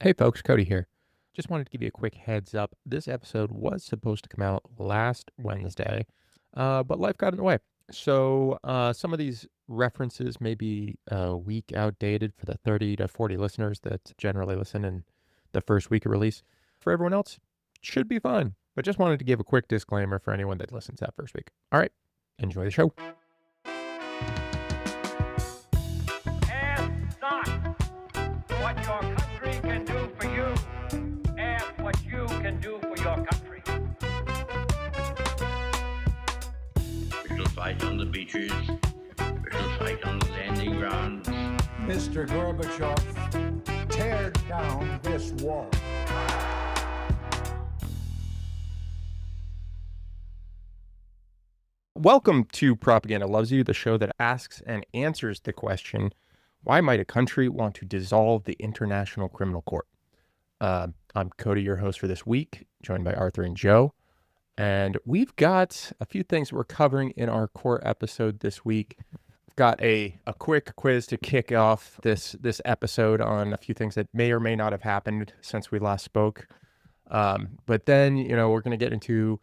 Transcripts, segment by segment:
Hey folks, Cody here. Just wanted to give you a quick heads up. This episode was supposed to come out last Wednesday, but life got in the way. So some of these references may be a week outdated for the 30 to 40 listeners that generally listen in the first week of release. For everyone else, should be fine. But just wanted to give a quick disclaimer for anyone that listens that first week. All right, enjoy the show. Ask not what your country can do for you. Ask what you can do for your country. We shall fight on the beaches. We shall fight on the landing grounds. Mr. Gorbachev, tear down this wall. Welcome to Propaganda Loves You, the show that asks and answers the question, why might a country want to dissolve the International Criminal Court? I'm Cody, your host for this week, joined by Arthur and Joe. And we've got a few things we're covering in our core episode this week. We've got a quick quiz to kick off this episode on a few things that may or may not have happened since we last spoke. But then, we're going to get into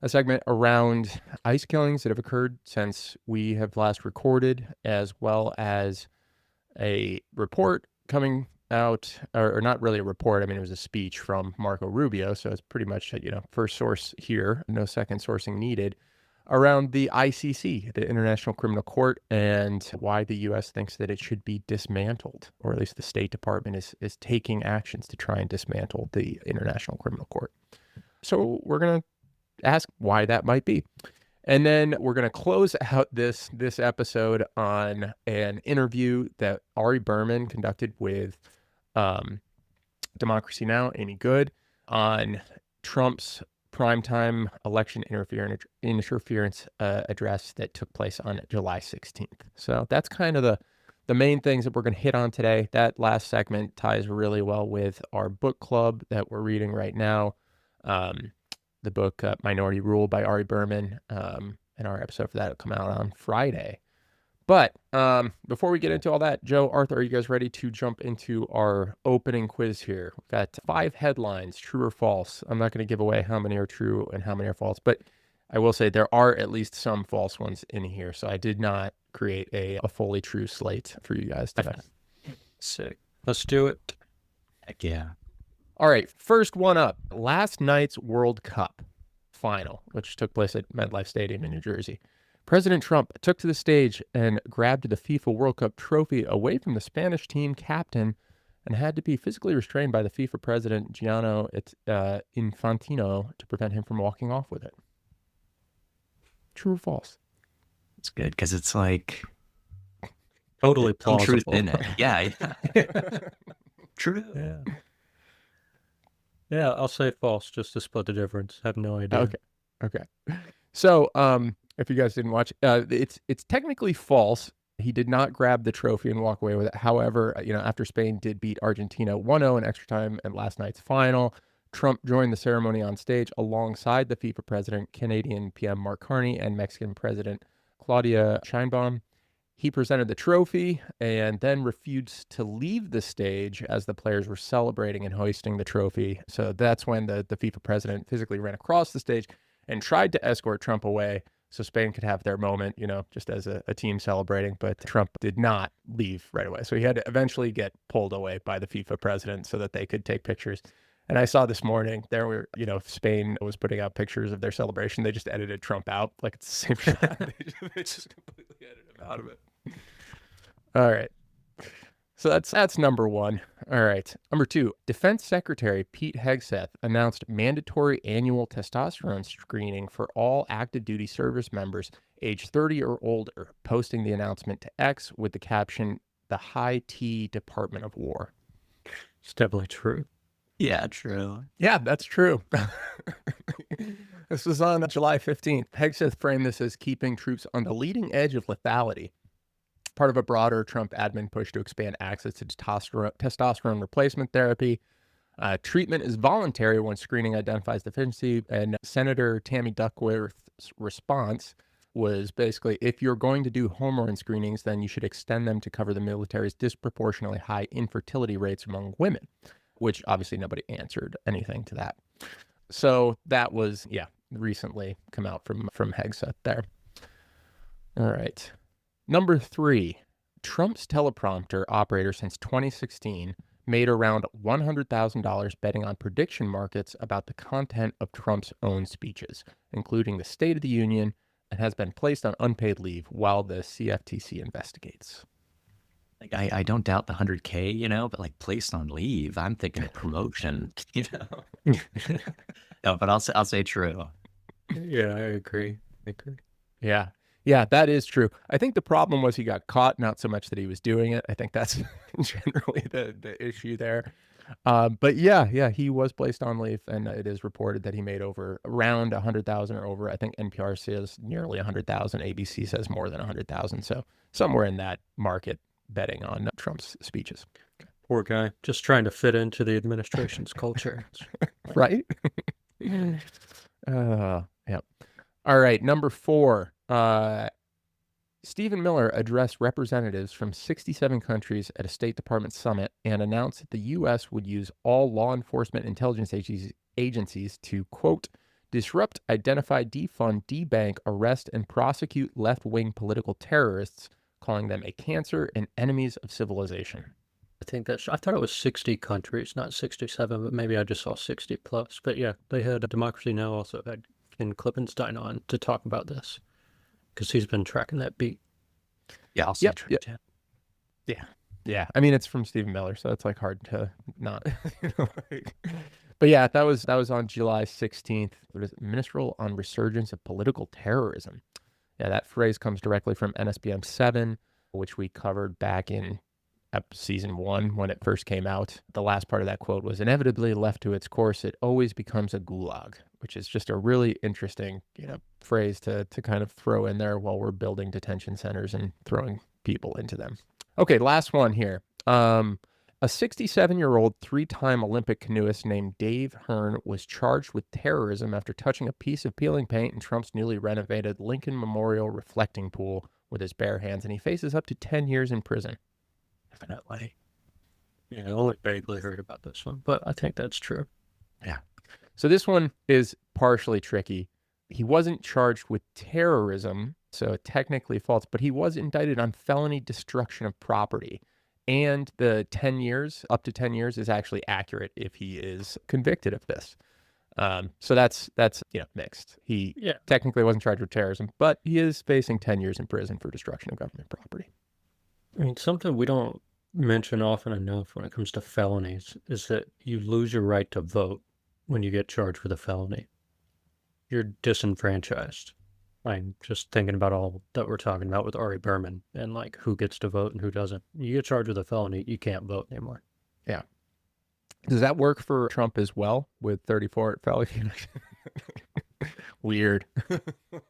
a segment around ICE killings that have occurred since we have last recorded, as well as a report coming out, or not really a report. I mean, it was a speech from Marco Rubio. So it's pretty much, first source here, no second sourcing needed, around the ICC, the International Criminal Court, and why the U.S. thinks that it should be dismantled, or at least the State Department is taking actions to try and dismantle the International Criminal Court. So we're going to ask why that might be. And then we're going to close out this episode on an interview that Ari Berman conducted with Democracy Now, Amy Good, on Trump's primetime election interference address that took place on July 16th. So that's kind of the main things that we're going to hit on today. That last segment ties really well with our book club that we're reading right now. The book Minority Rule by Ari Berman, and our episode for that will come out on Friday. But before we get into all that, Joe, Arthur, are you guys ready to jump into our opening quiz here? We've got 5 headlines, true or false. I'm not going to give away how many are true and how many are false, but I will say there are at least some false ones in here. So I did not create a fully true slate for you guys today. Sick. Let's do it. Heck yeah. All right, first one up. Last night's World Cup final, which took place at MetLife Stadium in New Jersey. President Trump took to the stage and grabbed the FIFA World Cup trophy away from the Spanish team captain and had to be physically restrained by the FIFA president, Gianni Infantino, to prevent him from walking off with it. True or false? It's good because it's like totally some plausible. truth in it. Yeah. True. Yeah, I'll say false just to split the difference. I have no idea. Okay. So, if you guys didn't watch, it's technically false. He did not grab the trophy and walk away with it. However, after Spain did beat Argentina 1-0 in extra time at last night's final, Trump joined the ceremony on stage alongside the FIFA president, Canadian PM Mark Carney, and Mexican President Claudia Sheinbaum. He presented the trophy and then refused to leave the stage as the players were celebrating and hoisting the trophy. So that's when the FIFA president physically ran across the stage and tried to escort Trump away so Spain could have their moment, just as a team celebrating. But Trump did not leave right away. So he had to eventually get pulled away by the FIFA president so that they could take pictures. And I saw this morning, there were, Spain was putting out pictures of their celebration. They just edited Trump out. Like, it's the same shot. They just completely edited him out of it. All right. So that's number one. All right. Number 2, Defense Secretary Pete Hegseth announced mandatory annual testosterone screening for all active duty service members age 30 or older, posting the announcement to X with the caption, "The High T Department of War." It's definitely true. Yeah, true. Yeah, that's true. This was on July 15th. Hegseth framed this as keeping troops on the leading edge of lethality, part of a broader Trump admin push to expand access to testosterone replacement therapy. Treatment is voluntary when screening identifies deficiency, and Senator Tammy Duckworth's response was basically, if you're going to do hormone screenings, then you should extend them to cover the military's disproportionately high infertility rates among women. which obviously nobody answered anything to that. So that was, recently come out from Hague there. All right. Number 3, Trump's teleprompter operator since 2016 made around $100,000 betting on prediction markets about the content of Trump's own speeches, including the State of the Union, and has been placed on unpaid leave while the CFTC investigates. Like, I don't doubt the 100K, but like placed on leave, I'm thinking of promotion, No, but I'll say true. Yeah, I agree. Yeah. Yeah, that is true. I think the problem was he got caught, not so much that he was doing it. I think that's generally the issue there. But yeah, he was placed on leave, and it is reported that he made around 100,000 or over. I think NPR says nearly 100,000. ABC says more than 100,000. So somewhere in that market betting on Trump's speeches. Poor guy, just trying to fit into the administration's culture. Right? Yeah. All right, number 4. Stephen Miller addressed representatives from 67 countries at a State Department summit and announced that the U.S. would use all law enforcement intelligence agencies to, quote, disrupt, identify, defund, debank, arrest, and prosecute left-wing political terrorists, calling them a cancer and enemies of civilization. I thought it was 60 countries, not 67, but maybe I just saw 60 plus. But yeah, they had Democracy Now! Also had Ken Klippenstein on to talk about this, because he's been tracking that beat. Yeah, I'll say true. Yeah. I mean, it's from Stephen Miller, so it's like hard to not. But yeah, that was on July 16th. What is it? Ministerial on Resurgence of Political Terrorism. Yeah, that phrase comes directly from NSBM 7, which we covered back in season 1 when it first came out. The last part of that quote was, inevitably left to its course, it always becomes a gulag, which is just a really interesting, phrase to kind of throw in there while we're building detention centers and throwing people into them. Okay, last one here. A 67-year-old 3-time Olympic canoeist named Dave Hearn was charged with terrorism after touching a piece of peeling paint in Trump's newly renovated Lincoln Memorial reflecting pool with his bare hands, and he faces up to 10 years in prison. Definitely. Yeah, I only vaguely heard about this one, but I think that's true. Yeah. So this one is partially tricky. He wasn't charged with terrorism, so technically false, but he was indicted on felony destruction of property. And the 10 years, up to 10 years, is actually accurate if he is convicted of this. So that's mixed. He technically wasn't charged with terrorism, but he is facing 10 years in prison for destruction of government property. I mean, something we don't mention often enough when it comes to felonies is that you lose your right to vote when you get charged with a felony. You're disenfranchised. I'm just thinking about all that we're talking about with Ari Berman and like who gets to vote and who doesn't. You get charged with a felony, you can't vote anymore. Yeah. Does that work for Trump as well with 34 felony? Weird.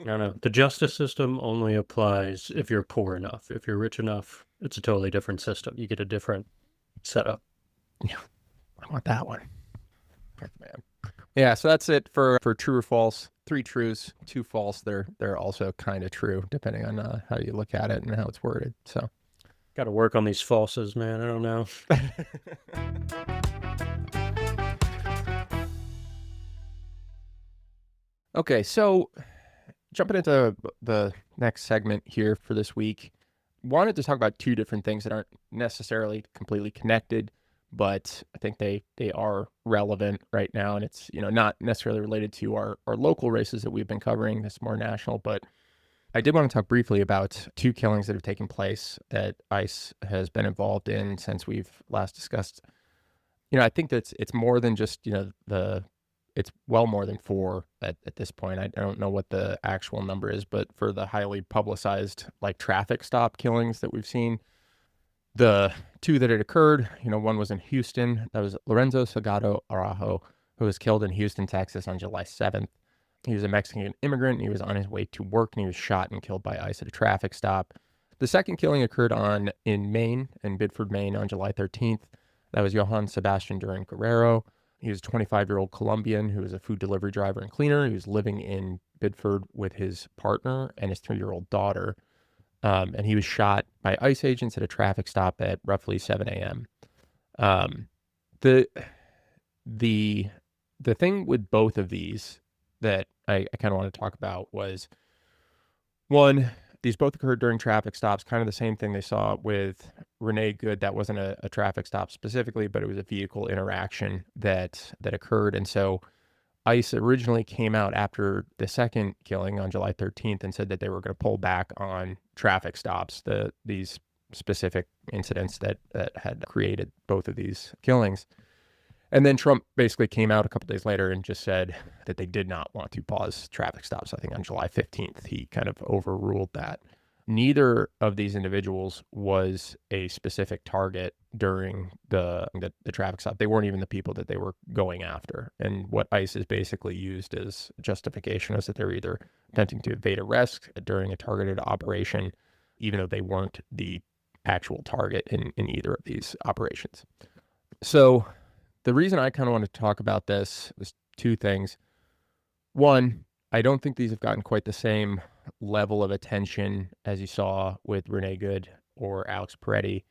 No. The justice system only applies if you're poor enough. If you're rich enough, it's a totally different system. You get a different setup. Yeah. I want that one. Man. Yeah, so that's it for true or false. 3 trues, 2 false. They're also kind of true depending on how you look at it and how it's worded. So got to work on these falses, man. I don't know. Okay, so jumping into the next segment here for this week, wanted to talk about 2 different things that aren't necessarily completely connected, but I think they are relevant right now, and it's not necessarily related to our local races that we've been covering. This is more national, but I did want to talk briefly about 2 killings that have taken place that ICE has been involved in since we've last discussed. I think that it's more than just it's well more than 4 at this point. I don't know what the actual number is, but for the highly publicized like traffic stop killings that we've seen, the 2 that had occurred, one was in Houston. That was Lorenzo Salgado Araujo, who was killed in Houston, Texas on July 7th. He was a Mexican immigrant. He was on his way to work, and he was shot and killed by ICE at a traffic stop. The second killing occurred in Maine, in Biddeford, Maine, on July 13th. That was Johann Sebastian Duran Guerrero. He was a 25-year-old Colombian who was a food delivery driver and cleaner. He was living in Biddeford with his partner and his 3-year-old daughter. And he was shot by ICE agents at a traffic stop at roughly 7 a.m. the thing with both of these that I kind of want to talk about was, one, these both occurred during traffic stops, kind of the same thing they saw with Renee Good. That wasn't a traffic stop specifically, but it was a vehicle interaction that occurred. And so ICE originally came out after the second killing on July 13th and said that they were going to pull back on traffic stops, these specific incidents that had created both of these killings. And then Trump basically came out a couple days later and just said that they did not want to pause traffic stops. I think on July 15th, he kind of overruled that. Neither of these individuals was a specific target during the traffic stop. They weren't even the people that they were going after. And what ICE has basically used as justification is that they're either attempting to evade arrest during a targeted operation, even though they weren't the actual target in either of these operations. So the reason I kind of want to talk about this is two things. One, I don't think these have gotten quite the same level of attention as you saw with Renee Good or Alex Peretti.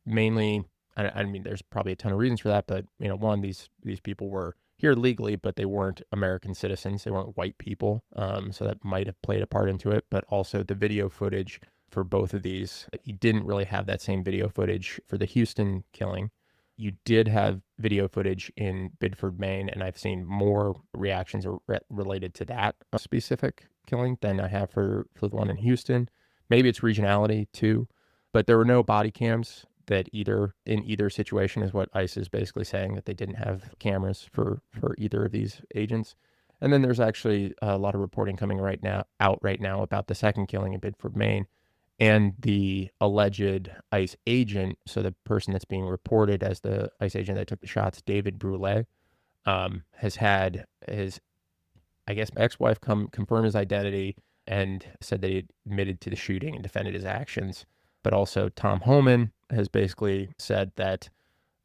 Mainly, I mean, there's probably a ton of reasons for that, but one, these people were here legally, but they weren't American citizens. They weren't white people, so that might have played a part into it. But also the video footage for both of these, you didn't really have that same video footage for the Houston killing. You did have video footage in Biddeford, Maine, and I've seen more reactions related to that specific killing than I have for the one in Houston. Maybe it's regionality too, but there were no body cams that in either situation is what ICE is basically saying, that they didn't have cameras for either of these agents. And then there's actually a lot of reporting coming out right now about the second killing in Biddeford, Maine, and the alleged ICE agent, so the person that's being reported as the ICE agent that took the shots, David Brule, has had his, I guess, ex-wife confirm his identity and said that he admitted to the shooting and defended his actions. But also Tom Homan has basically said that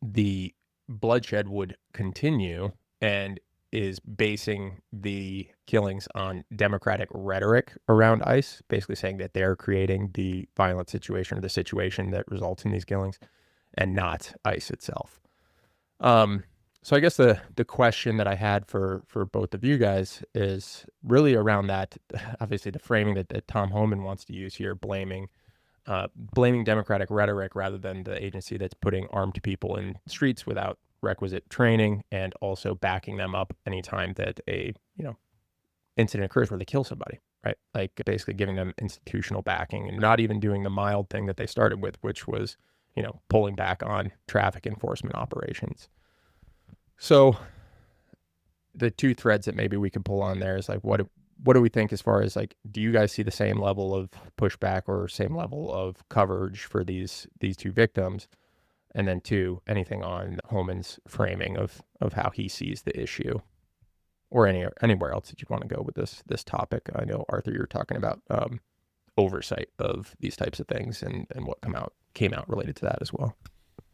the bloodshed would continue and is basing the killings on Democratic rhetoric around ICE, basically saying that they're creating the violent situation or the situation that results in these killings and not ICE itself. So I guess the question that I had for both of you guys is really around that, obviously the framing that Tom Homan wants to use here, blaming Democratic rhetoric rather than the agency that's putting armed people in streets without requisite training, and also backing them up anytime that a incident occurs where they kill somebody, right? Like basically giving them institutional backing and not even doing the mild thing that they started with, which was pulling back on traffic enforcement operations. So the two threads that maybe we could pull on there is like, what do we think as far as like, do you guys see the same level of pushback or same level of coverage for these two victims? And then two, anything on Homan's framing of how he sees the issue, or anywhere else that you want to go with this topic. I know, Arthur, you're talking about oversight of these types of things and what came out related to that as well.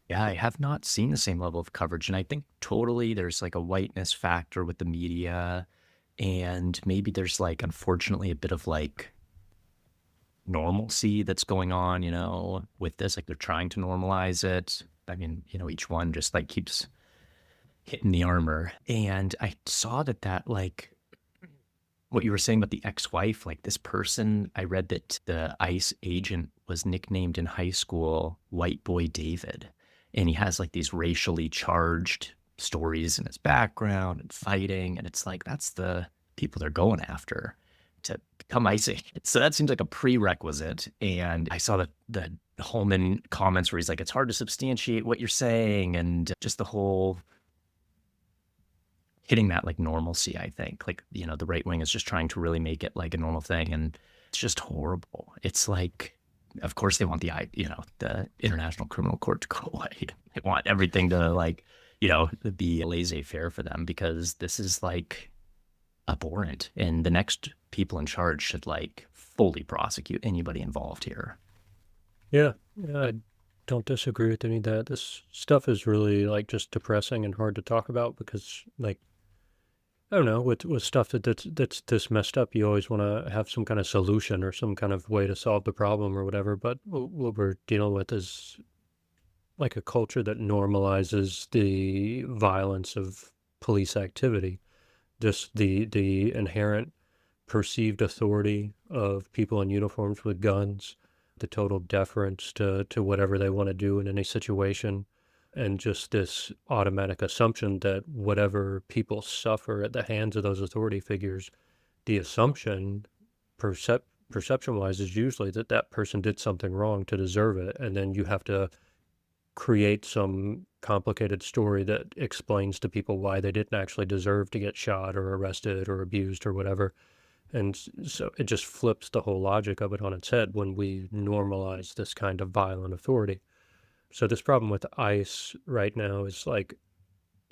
Yeah, I have not seen the same level of coverage. And I think totally there's like a whiteness factor with the media. And maybe there's like, unfortunately, a bit of like normalcy that's going on, with this. Like they're trying to normalize it. I mean, each one just like keeps hitting the armor. And I saw that like what you were saying about the ex-wife, like this person, I read that the ICE agent was nicknamed in high school White Boy David. And he has like these racially charged stories in his background and fighting. And it's like, that's the people they're going after to become ICE agents. So that seems like a prerequisite. And I saw the Holman comments where he's like, it's hard to substantiate what you're saying. And just the whole hitting that like normalcy, I think. Like, the right wing is just trying to really make it like a normal thing. And it's just horrible. It's like, of course they want the International Criminal Court to go away. They want everything to like, be laissez-faire for them, because this is like abhorrent. And the next people in charge should like fully prosecute anybody involved here. Yeah, I don't disagree with any of that. This stuff is really like just depressing and hard to talk about because like, I don't know, with stuff that's this messed up, you always want to have some kind of solution or some kind of way to solve the problem or whatever. But what we're dealing with is like a culture that normalizes the violence of police activity, just the inherent perceived authority of people in uniforms with guns, the total deference to whatever they want to do in any situation, and just this automatic assumption that whatever people suffer at the hands of those authority figures, the assumption, perception-wise, is usually that that person did something wrong to deserve it, and then you have to create some complicated story that explains to people why they didn't actually deserve to get shot or arrested or abused or whatever. And so it just flips the whole logic of it on its head when we normalize this kind of violent authority. So this problem with ICE right now is like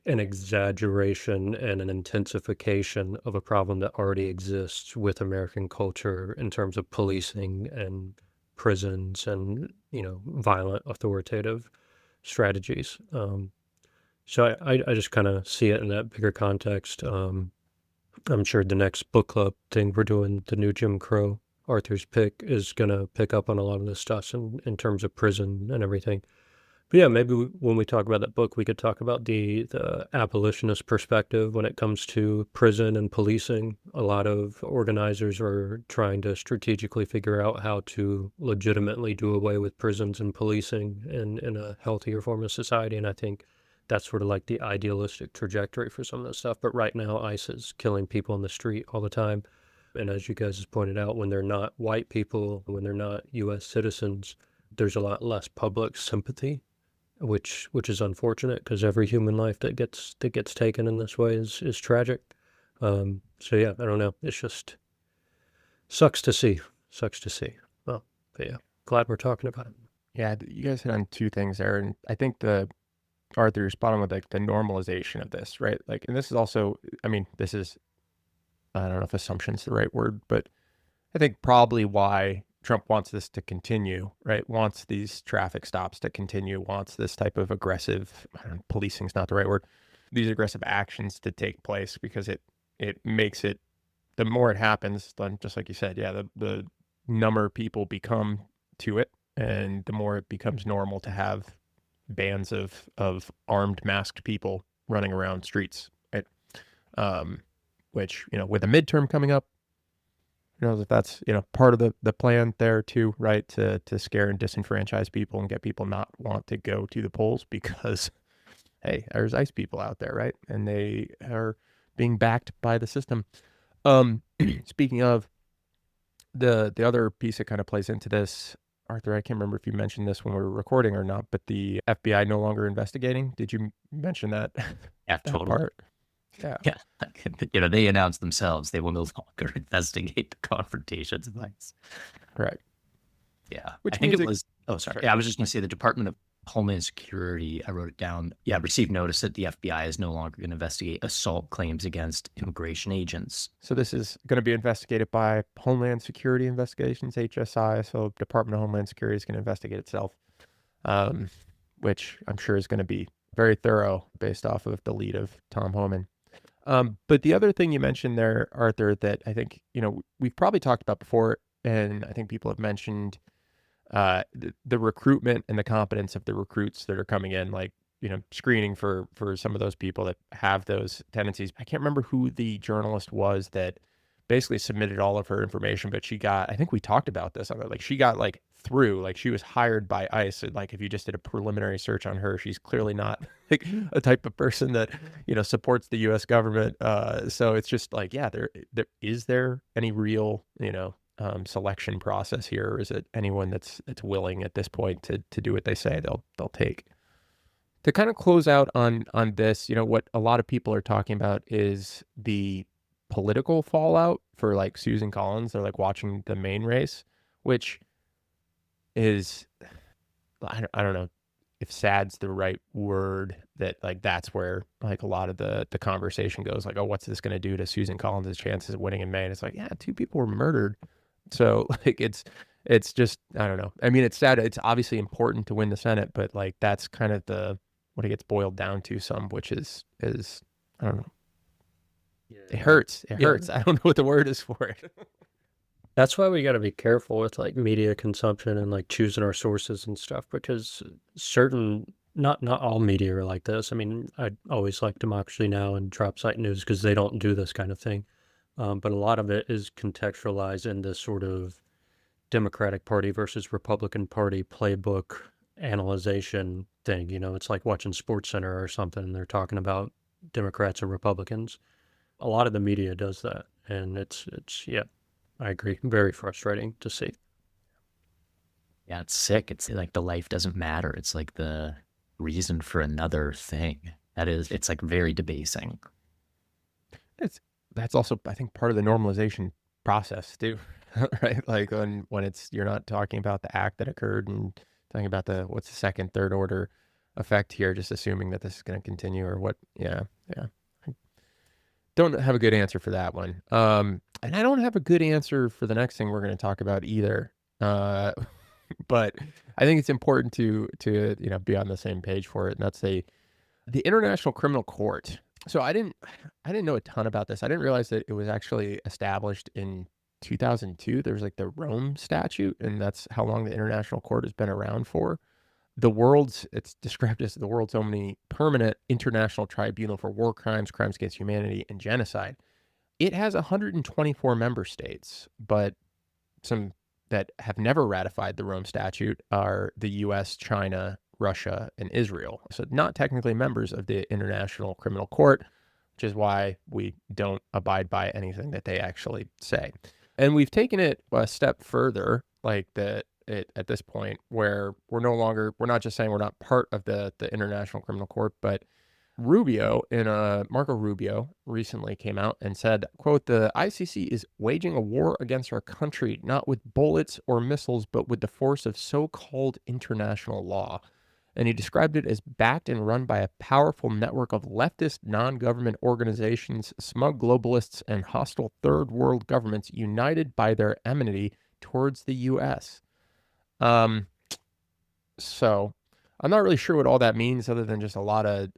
an exaggeration and an intensification of a problem that already exists with American culture in terms of policing and prisons and, violent authoritative strategies. So I just kind of see it in that bigger context. I'm sure the next book club thing we're doing, the new Jim Crow, Arthur's Pick, is going to pick up on a lot of this stuff in terms of prison and everything. But yeah, maybe when we talk about that book, we could talk about the abolitionist perspective when it comes to prison and policing. A lot of organizers are trying to strategically figure out how to legitimately do away with prisons and policing in a healthier form of society. And I think that's sort of like the idealistic trajectory for some of this stuff. But right now, ICE is killing people in the street all the time. And as you guys have pointed out, when they're not white people, when they're not U.S. citizens, there's a lot less public sympathy, which is unfortunate because every human life that gets taken in this way is tragic. So yeah, I don't know. It's just sucks to see. Well, but yeah, glad we're talking about it. Yeah, you guys hit on two things there, and I think Arthur's spot on with like the normalization of this, right? Like, and this is also, I mean, this is, I don't know if assumption's the right word, but I think probably why Trump wants this to continue, right? Wants these traffic stops to continue, wants this type of aggressive, I don't know, policing's not the right word, these aggressive actions to take place, because it makes it, the more it happens, then just like you said, yeah, the number of people become to it, and the more it becomes normal to have bands of armed, masked people running around streets, right? Which, with a midterm coming up, who knows if that's, part of the plan there too, right? To scare and disenfranchise people and get people not want to go to the polls because, hey, there's ICE people out there, right? And they are being backed by the system. Speaking of the other piece that kind of plays into this, Arthur, I can't remember if you mentioned this when we were recording or not, but the FBI no longer investigating. Did you mention that? Yeah, that totally. part? Yeah. Yeah. They announced themselves they will no longer investigate the confrontations of ICE. Correct. Yeah. Which I think means it was, sorry. Yeah, I was just going to say the Department of Homeland Security, I wrote it down. Yeah, received notice that the FBI is no longer going to investigate assault claims against immigration agents. So this is going to be investigated by Homeland Security Investigations, HSI. So Department of Homeland Security is going to investigate itself, which I'm sure is going to be very thorough based off of the lead of Tom Homan. But the other thing you mentioned there, Arthur, that I think, we've probably talked about before, and I think people have mentioned the recruitment and the competence of the recruits that are coming in, like, screening for some of those people that have those tendencies. I can't remember who the journalist was that basically submitted all of her information, but she got, I think we talked about this, like she got like through, like she was hired by ICE. And like, if you just did a preliminary search on her, she's clearly not like a type of person that, supports the US government. So it's just like, yeah, there is there any real, selection process here, or is it anyone that's willing at this point to do what they say they'll take? To kind of close out on this, what a lot of people are talking about is the political fallout for like Susan Collins. They're like watching the main race, which is, I don't know if sad's the right word, that like that's where like a lot of the conversation goes, like, oh, what's this going to do to Susan Collins' chances of winning in May? And it's like, yeah, 2 people were murdered. So like it's just, I don't know. I mean, it's sad. It's obviously important to win the Senate, but like that's kind of what it gets boiled down to some, which is I don't know. Yeah. It hurts. It hurts. I don't know what the word is for it. That's why we got to be careful with like media consumption and like choosing our sources and stuff, because certain not all media are like this. I mean, I always like Democracy Now! And Drop Site News because they don't do this kind of thing. But a lot of it is contextualized in this sort of Democratic Party versus Republican Party playbook analyzation thing. It's like watching SportsCenter or something, and they're talking about Democrats and Republicans. A lot of the media does that, and it's yeah, I agree, very frustrating to see. Yeah, it's sick. It's like the life doesn't matter. It's like the reason for another thing. It's like very debasing. That's also, I think, part of the normalization process too, right? Like when you're not talking about the act that occurred and talking about what's the second, third order effect here, just assuming that this is going to continue or what. Yeah. I don't have a good answer for that one. And I don't have a good answer for the next thing we're going to talk about either. But I think it's important to be on the same page for it, and that's the International Criminal Court. So I didn't know a ton about this. I didn't realize that it was actually established in 2002. There was like the Rome Statute, and that's how long the International Court has been around for. It's described as the world's only permanent international tribunal for war crimes, crimes against humanity, and genocide. It has 124 member states, but some that have never ratified the Rome Statute are the U.S., China, Russia, and Israel. So not technically members of the International Criminal Court, which is why we don't abide by anything that they actually say. And we've taken it a step further, like at this point, where we're not just saying we're not part of the International Criminal Court, but Marco Rubio recently came out and said, quote, "The ICC is waging a war against our country, not with bullets or missiles, but with the force of so-called international law." And he described it as backed and run by a powerful network of leftist non-government organizations, smug globalists, and hostile third world governments united by their enmity towards the U.S. So I'm not really sure what all that means, other than just a lot of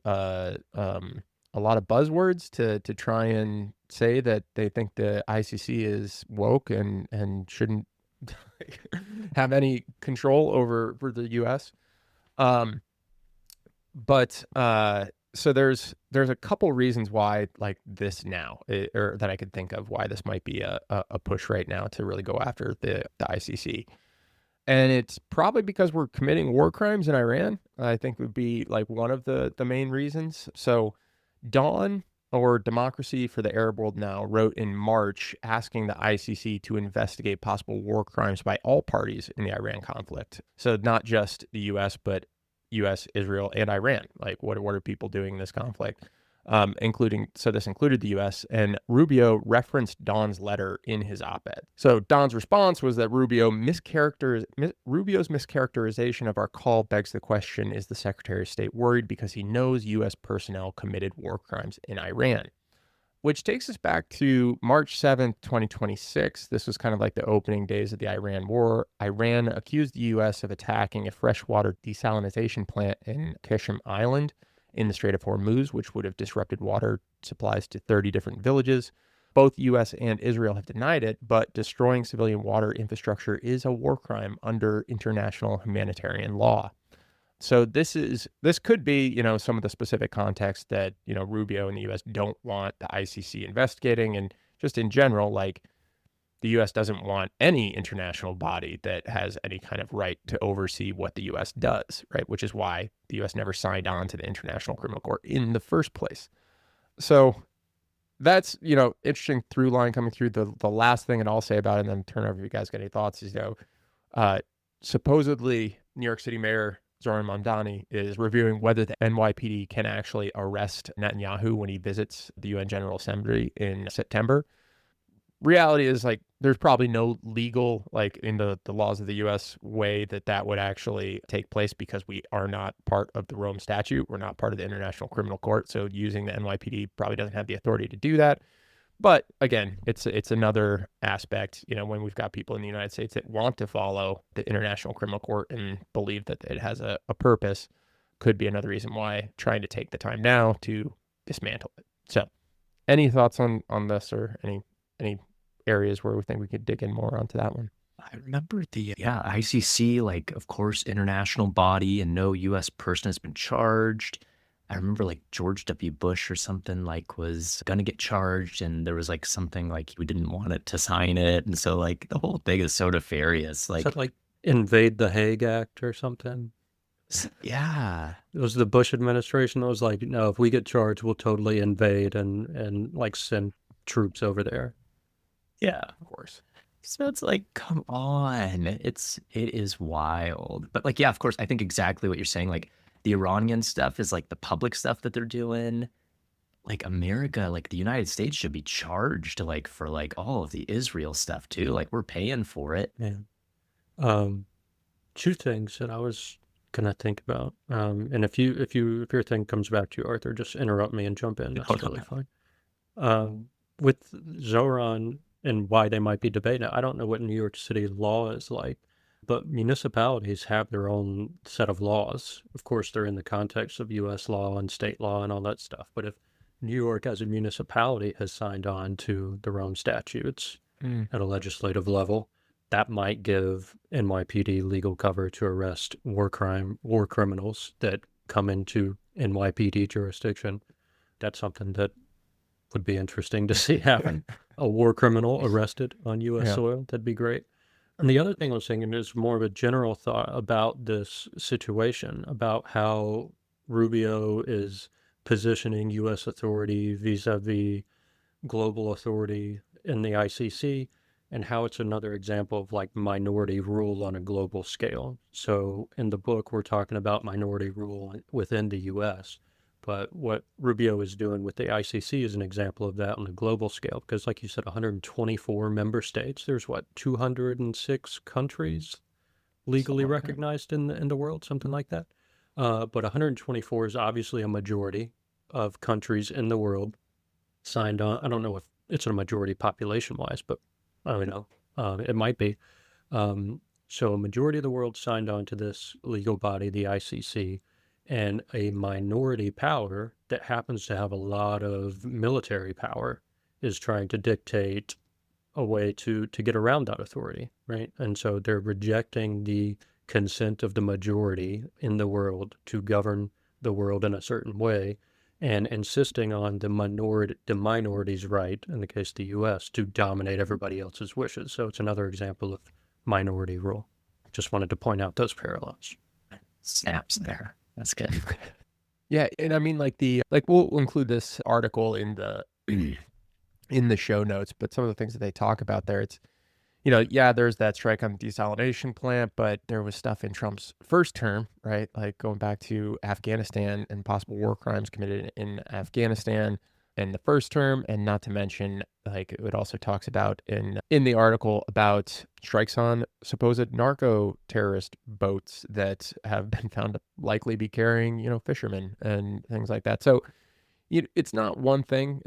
buzzwords to try and say that they think the ICC is woke and shouldn't have any control over the U.S. So there's a couple reasons why like this now, or that I could think of why this might be a push right now to really go after the ICC. And it's probably because we're committing war crimes in Iran. I think would be like one of the main reasons. So Dawn, or Democracy for the Arab World Now, wrote in March asking the ICC to investigate possible war crimes by all parties in the Iran conflict. So not just the U.S., but U.S., Israel, and Iran. Like what are people doing in this conflict? This included the U.S., and Rubio referenced Don's letter in his op-ed. So Don's response was that Rubio's mischaracterization of our call begs the question, is the Secretary of State worried because he knows U.S. personnel committed war crimes in Iran? Which takes us back to March 7th, 2026. This was kind of like the opening days of the Iran war. Iran accused the U.S. of attacking a freshwater desalination plant in Qasem Island in the Strait of Hormuz, which would have disrupted water supplies to 30 different villages. Both U.S. and Israel have denied it, but destroying civilian water infrastructure is a war crime under international humanitarian law. So this could be, some of the specific context that, Rubio and the U.S. don't want the ICC investigating, and just in general, like the U.S. doesn't want any international body that has any kind of right to oversee what the U.S. does, right? Which is why the U.S. never signed on to the International Criminal Court in the first place. So that's, interesting through line coming through. The last thing that I'll say about it, and then turn over if you guys got any thoughts, is, supposedly New York City Mayor Zoran Mamdani is reviewing whether the NYPD can actually arrest Netanyahu when he visits the UN General Assembly in September. Reality is, like, there's probably no legal, like in the laws of the U.S. way that would actually take place, because we are not part of the Rome Statute. We're not part of the International Criminal Court. So using the NYPD probably doesn't have the authority to do that. But again, it's another aspect, when we've got people in the United States that want to follow the International Criminal Court and believe that it has a purpose, could be another reason why trying to take the time now to dismantle it. So any thoughts on this, or any areas where we think we could dig in more onto that one? I remember the ICC, like, of course, international body, and no U.S. person has been charged. I remember like George W. Bush or something like was gonna get charged, and there was like something like we didn't want it to sign it, and so like the whole thing is so nefarious. Is Like, that like invade the Hague Act or something? yeah, It was the Bush administration that was like, no, if we get charged, we'll totally invade and like send troops over there. yeah. Of course. So it's like, come on, it is wild. But like, yeah, of course, I think exactly what you're saying. Like the Iranian stuff is like the public stuff that they're doing. Like America, like the United States should be charged like for like all of the Israel stuff too. Like we're paying for it. Yeah. Two things that I was gonna think about. And if your thing comes back to you, Arthur, just interrupt me and jump in. That's totally fine. With Zoran and why they might be debating it, I don't know what New York City law is like, but municipalities have their own set of laws. Of course, they're in the context of U.S. law and state law and all that stuff. But if New York as a municipality has signed on to the Rome statutes at a legislative level, that might give NYPD legal cover to arrest war criminals that come into NYPD jurisdiction. That's something that would be interesting to see happen. A war criminal arrested on U.S. soil. That'd be great. And the other thing I was thinking is more of a general thought about this situation, about how Rubio is positioning U.S. authority vis-a-vis global authority in the ICC, and how it's another example of like minority rule on a global scale. So in the book, we're talking about minority rule within the U.S., but what Rubio is doing with the ICC is an example of that on a global scale, because like you said, 124 member states, there's what, 206 countries legally recognized in the world, something like that. But 124 is obviously a majority of countries in the world signed on. I don't know if it's a majority population-wise, but I don't know. It might be. So a majority of the world signed on to this legal body, the ICC, and a minority power that happens to have a lot of military power is trying to dictate a way to get around that authority, right? And so they're rejecting the consent of the majority in the world to govern the world in a certain way, and insisting on the minority's right, in the case of the U.S., to dominate everybody else's wishes. So it's another example of minority rule. Just wanted to point out those parallels. Snaps there. That's good. Yeah, and I mean, like we'll include this article in the in the show notes, but some of the things that they talk about there, it's, there's that strike on the desalination plant, but there was stuff in Trump's first term, right? Like going back to Afghanistan and possible war crimes committed in Afghanistan in the first term, and not to mention, like it also talks about in the article about strikes on supposed narco terrorist boats that have been found to likely be carrying, fishermen and things like that. So it's not one thing.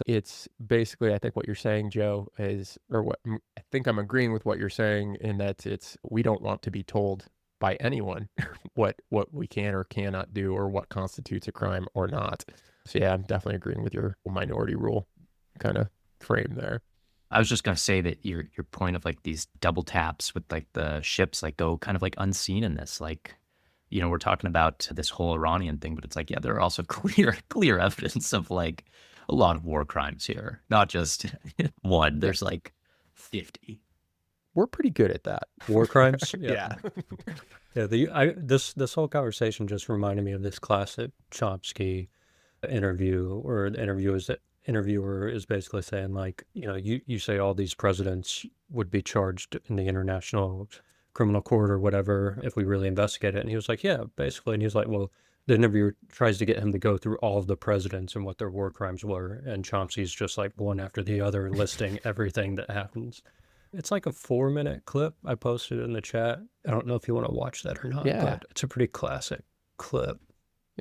It's basically, I think what you're saying, Joe, I think I'm agreeing with what you're saying in that we don't want to be told by anyone what we can or cannot do or what constitutes a crime or not. So yeah, I'm definitely agreeing with your minority rule kind of frame there. I was just gonna say that your point of like these double taps with like the ships like go kind of like unseen in this, like, we're talking about this whole Iranian thing, but it's like, yeah, there are also clear evidence of like a lot of war crimes here, not just one. There's like 50. We're pretty good at that. War crimes? Yeah. Yeah. This whole conversation just reminded me of this classic Chomsky interview, where the interviewer is basically saying like, you say all these presidents would be charged in the International Criminal Court or whatever if we really investigate it. And he was like, yeah, basically. And he was like, well, the interviewer tries to get him to go through all of the presidents and what their war crimes were. And Chomsky's just like one after the other listing everything that happens. It's like a 4-minute clip. I posted it in the chat. I don't know if you want to watch that or not, but it's a pretty classic clip.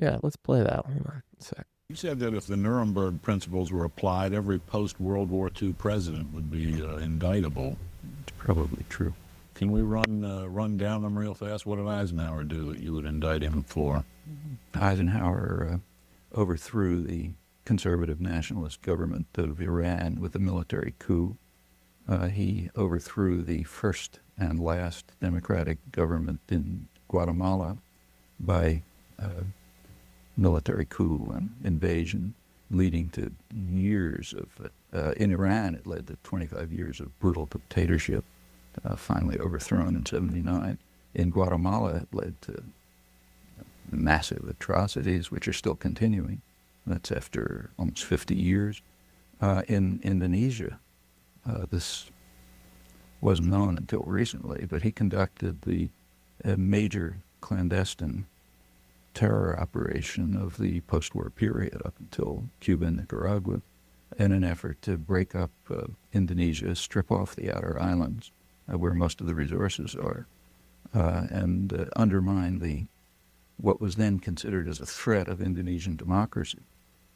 Yeah, let's play that one. Hold on a sec. You said that if the Nuremberg principles were applied, every post-World War II president would be indictable. It's probably true. Can we run down them real fast? What did Eisenhower do that you would indict him for? Eisenhower overthrew the conservative nationalist government of Iran with a military coup. He overthrew the first and last democratic government in Guatemala by military coup and invasion, leading to years of, in Iran, it led to 25 years of brutal dictatorship, finally overthrown in 79. In Guatemala, it led to massive atrocities, which are still continuing. That's after almost 50 years. In Indonesia, this wasn't known until recently, but he conducted the major clandestine terror operation of the post-war period up until Cuba and Nicaragua in an effort to break up Indonesia, strip off the outer islands where most of the resources are, and undermine what was then considered as a threat of Indonesian democracy.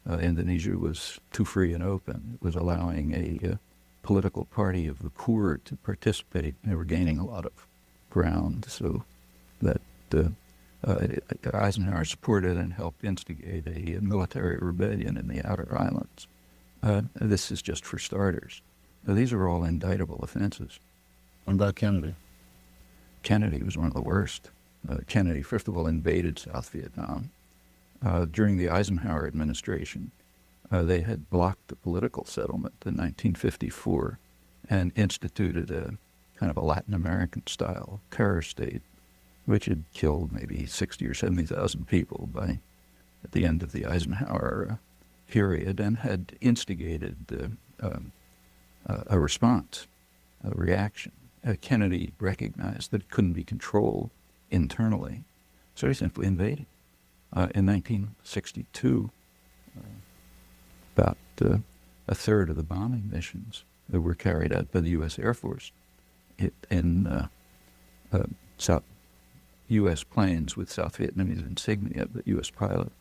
Indonesia was too free and open. It was allowing a political party of the poor to participate. They were gaining a lot of ground, so that Eisenhower supported and helped instigate a military rebellion in the outer islands. This is just for starters. Now, these are all indictable offenses. What about Kennedy? Kennedy was one of the worst. Kennedy, first of all, invaded South Vietnam. During the Eisenhower administration, they had blocked the political settlement in 1954 and instituted a kind of a Latin American-style terror state, which had killed maybe 60 or 70,000 people at the end of the Eisenhower period, and had instigated a response, a reaction. Kennedy recognized that it couldn't be controlled internally, so he simply invaded. In 1962, about a third of the bombing missions that were carried out by the U.S. Air Force in U.S. planes with South Vietnamese insignia, the U.S. pilot.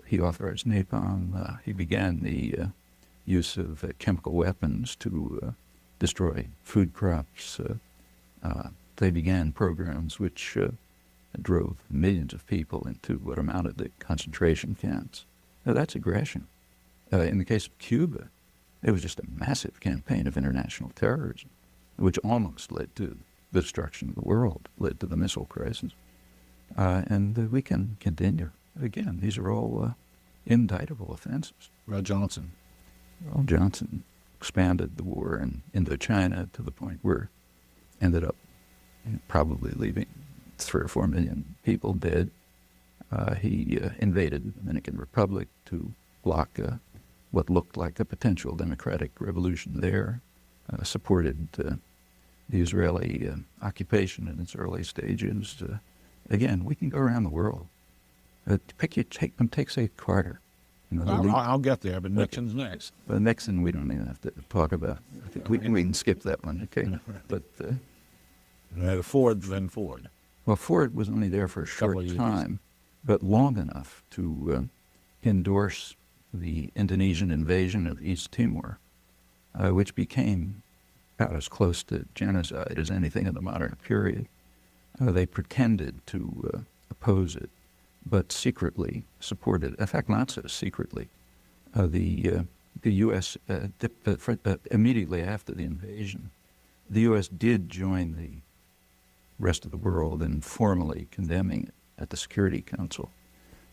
He authorized napalm. He began the use of chemical weapons to destroy food crops. They began programs which drove millions of people into what amounted to concentration camps. Now, that's aggression. In the case of Cuba, it was just a massive campaign of international terrorism, which almost led to the destruction of the world, led to the missile crisis. And we can continue. Again, these are all indictable offenses. About Johnson? Well, Johnson expanded the war in Indochina to the point where ended up probably leaving 3 or 4 million people dead. He invaded the Dominican Republic to block what looked like a potential democratic revolution there, supported the Israeli occupation in its early stages. Again, we can go around the world. Take, say, Carter. You know, I'll get there, but Nixon's next. But Nixon, we don't even have to talk about. I think we can skip that one, okay? But Ford, then Ford. Well, Ford was only there for a short time, but long enough to endorse the Indonesian invasion of East Timor, which became about as close to genocide as anything in the modern period. They pretended to oppose it, but secretly supported, in fact, not so secretly. The U.S., immediately after the invasion, the U.S. did join the rest of the world in formally condemning it at the Security Council.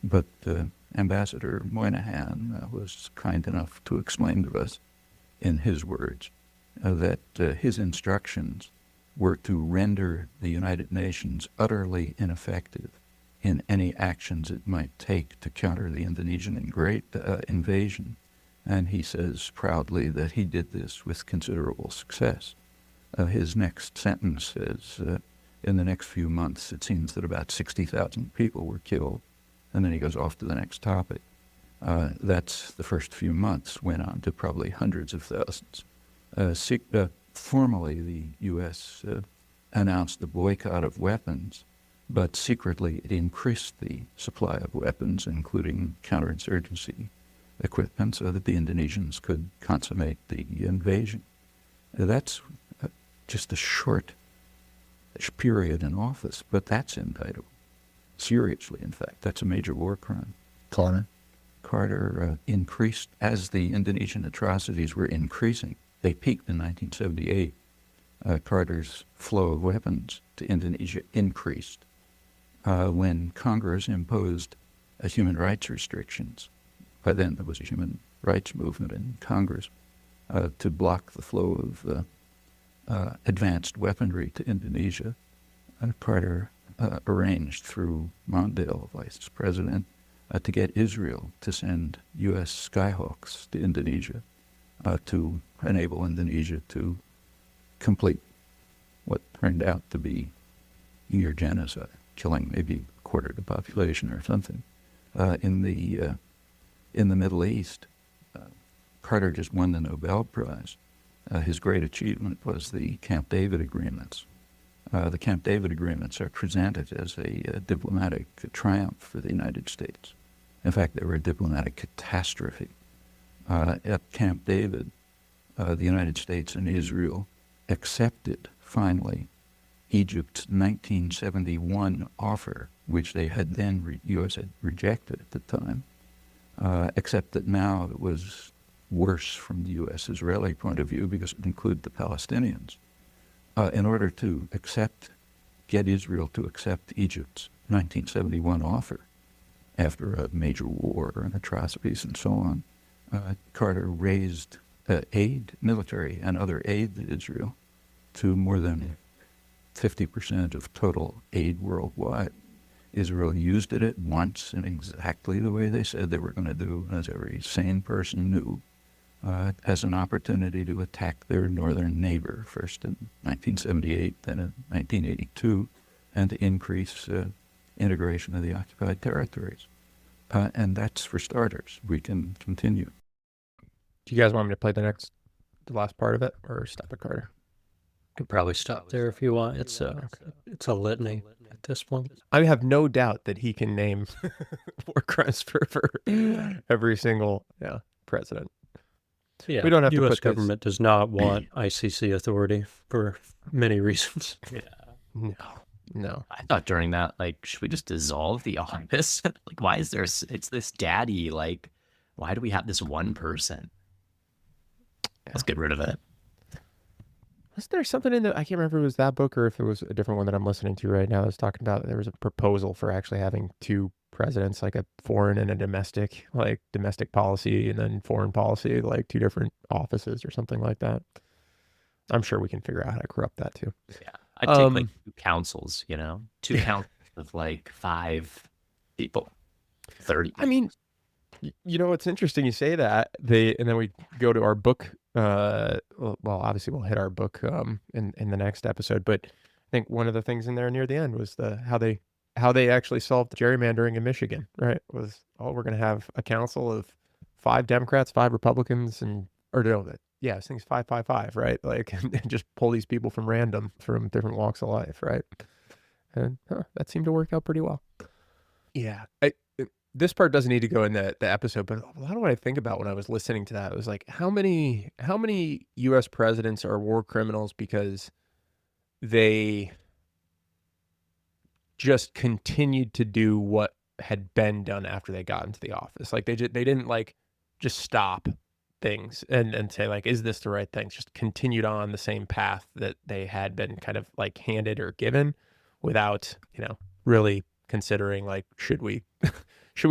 But Ambassador Moynihan was kind enough to explain to us, in his words, that his instructions were to render the United Nations utterly ineffective in any actions it might take to counter the Indonesian invasion. And he says proudly that he did this with considerable success. His next sentence says, in the next few months, it seems that about 60,000 people were killed. And then he goes off to the next topic. That's the first few months, went on to probably hundreds of thousands. Formally, the U.S. Announced the boycott of weapons, but secretly it increased the supply of weapons, including counterinsurgency equipment, so that the Indonesians could consummate the invasion. That's just a short period in office, but that's indictable. Seriously, in fact, that's a major war crime. Carter? Carter increased, as the Indonesian atrocities were increasing, they peaked in 1978. Carter's flow of weapons to Indonesia increased when Congress imposed human rights restrictions. By then, there was a human rights movement in Congress to block the flow of advanced weaponry to Indonesia. Carter arranged through Mondale, vice president, to get Israel to send U.S. Skyhawks to Indonesia to enable Indonesia to complete what turned out to be near genocide, killing maybe a quarter of the population or something. In the Middle East, Carter just won the Nobel Prize. His great achievement was the Camp David agreements. The Camp David agreements are presented as a diplomatic triumph for the United States. In fact, they were a diplomatic catastrophe. At Camp David, the United States and Israel accepted, finally, Egypt's 1971 offer, which they had then, U.S. had rejected at the time, except that now it was worse from the U.S.-Israeli point of view because it included the Palestinians. In order to get Israel to accept Egypt's 1971 offer after a major war and atrocities and so on, Carter raised aid, military and other aid to Israel to more than 50% of total aid worldwide. Israel used it at once in exactly the way they said they were going to do, as every sane person knew, as an opportunity to attack their northern neighbor, first in 1978, then in 1982, and to increase integration of the occupied territories. And that's for starters. We can continue. Do you guys want me to play the last part of it, or stop at Carter? Could probably stop there if you want. It's a litany at this point. I have no doubt that he can name war crimes for every single president. Yeah, we don't have U.S. to put government does not want ICC authority for many reasons. Yeah. No. I thought during that, like, should we just dissolve the office? Like, why is there? It's this daddy. Like, why do we have this one person? Let's get rid of it. Was there something in the, I can't remember if it was that book or if it was a different one that I'm listening to right now that was talking about, there was a proposal for actually having two presidents, like a foreign and a domestic, like domestic policy and then foreign policy, like two different offices or something like that. I'm sure we can figure out how to corrupt that too. Yeah. I'd take like two councils, two councils of like 5 people, 30. I mean, it's interesting you say that. And then we go to our book. Well, obviously we'll hit our book in the next episode, but I think one of the things in there near the end was how they actually solved gerrymandering in Michigan, right? Was, we're going to have a council of 5 Democrats, 5 Republicans, I think it's 5-5-5, right? Like, and just pull these people from different walks of life, right? And that seemed to work out pretty well. Yeah. This part doesn't need to go in the episode, but a lot of what I think about when I was listening to that was like, how many U.S. presidents are war criminals because they just continued to do what had been done after they got into the office. Like they didn't like just stop things and say like, is this the right thing? Just continued on the same path that they had been kind of like handed or given without, really considering like, should we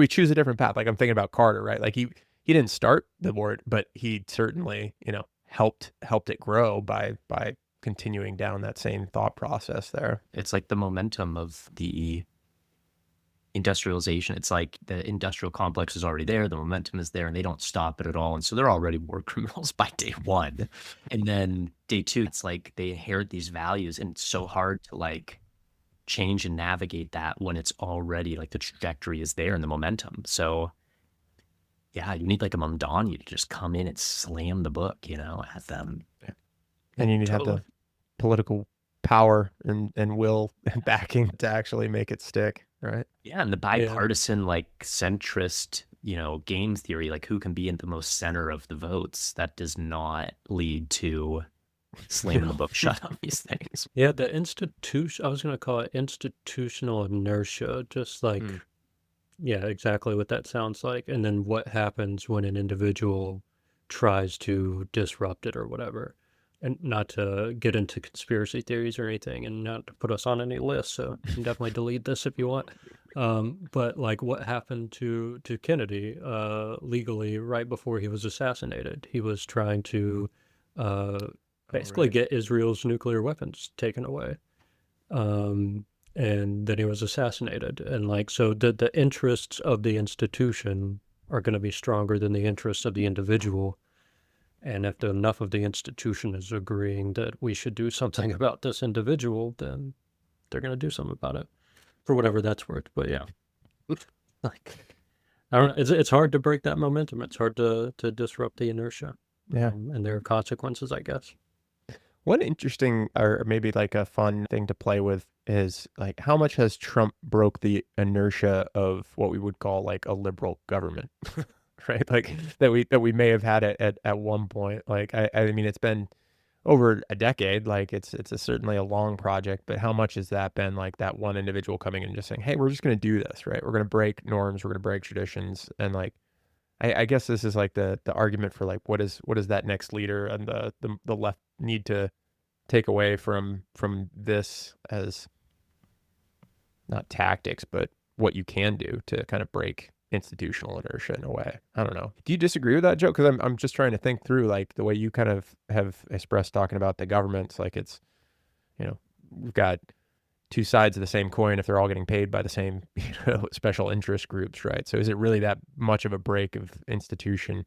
choose a different path? Like I'm thinking about Carter, right? Like he didn't start the war, but he certainly, helped it grow by continuing down that same thought process there. It's like the momentum of the industrialization. It's like the industrial complex is already there, the momentum is there, and they don't stop it at all. And so they're already war criminals by day 1. And then day 2, it's like they inherit these values, and it's so hard to like change and navigate that when it's already like the trajectory is there and the momentum. So yeah, you need like a Mamdani to just come in and slam the book, at them. And you need to have the political power and will and backing to actually make it stick, right? Yeah, and the bipartisan, like centrist, game theory, like who can be in the most center of the votes, that does not lead to slamming the book shut on these things. Yeah, the I was going to call it institutional inertia, just like, yeah, exactly what that sounds like. And then what happens when an individual tries to disrupt it or whatever. And not to get into conspiracy theories or anything, and not to put us on any list, so you can definitely delete this if you want. But like what happened to Kennedy legally right before he was assassinated? He was trying to basically get Israel's nuclear weapons taken away. And then he was assassinated. And like, so the interests of the institution are going to be stronger than the interests of the individual. And if enough of the institution is agreeing that we should do something about this individual, then they're going to do something about it, for whatever that's worth. But yeah, like, I don't know. It's hard to break that momentum. It's hard to disrupt the inertia. Yeah. And there are consequences, I guess. One interesting, or maybe like a fun thing to play with, is like how much has Trump broke the inertia of what we would call like a liberal government. Right, like that we may have had it at one point. Like I mean, it's been over a decade. Like it's certainly a long project, but how much has that been like that one individual coming in and just saying, hey, we're just going to do this, right? We're going to break norms, we're going to break traditions, and like I guess this is like the argument for like what is that next leader and the left need to take away from this as not tactics, but what you can do to kind of break institutional inertia in a way. I don't know. Do you disagree with that, Joe? Because I'm just trying to think through like the way you kind of have expressed talking about the governments. Like it's, we've got two sides of the same coin if they're all getting paid by the same special interest groups, right? So is it really that much of a break of institution,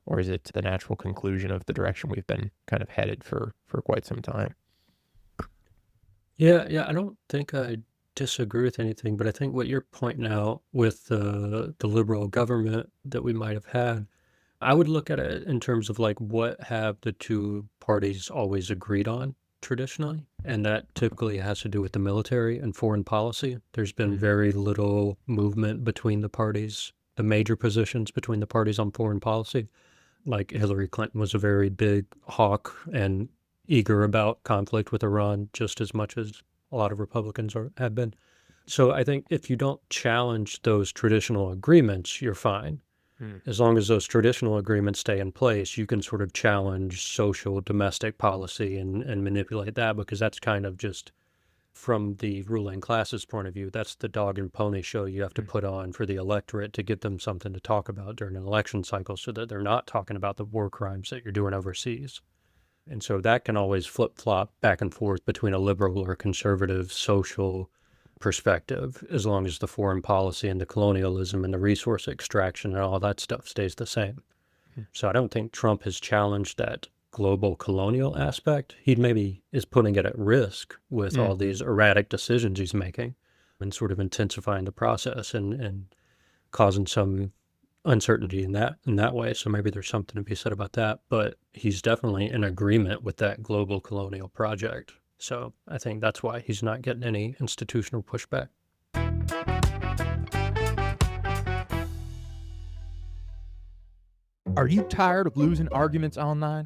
or is it the natural conclusion of the direction we've been kind of headed for quite some time? Yeah, I don't think I disagree with anything, but I think what you're pointing out with the liberal government that we might have had, I would look at it in terms of like what have the two parties always agreed on traditionally, and that typically has to do with the military and foreign policy. There's been very little movement between the parties, the major positions between the parties on foreign policy. Like Hillary Clinton was a very big hawk and eager about conflict with Iran just as much as a lot of Republicans have been. So I think if you don't challenge those traditional agreements, you're fine. As long as those traditional agreements stay in place, you can sort of challenge social domestic policy and manipulate that, because that's kind of just from the ruling class's point of view, that's the dog and pony show you have to put on for the electorate to give them something to talk about during an election cycle so that they're not talking about the war crimes that you're doing overseas. And so that can always flip-flop back and forth between a liberal or conservative social perspective, as long as the foreign policy and the colonialism and the resource extraction and all that stuff stays the same. So I don't think Trump has challenged that global colonial aspect. He maybe is putting it at risk with all these erratic decisions he's making and sort of intensifying the process and causing some uncertainty in that way. So maybe there's something to be said about that, but he's definitely in agreement with that global colonial project. So I think that's why he's not getting any institutional pushback. Are you tired of losing arguments online?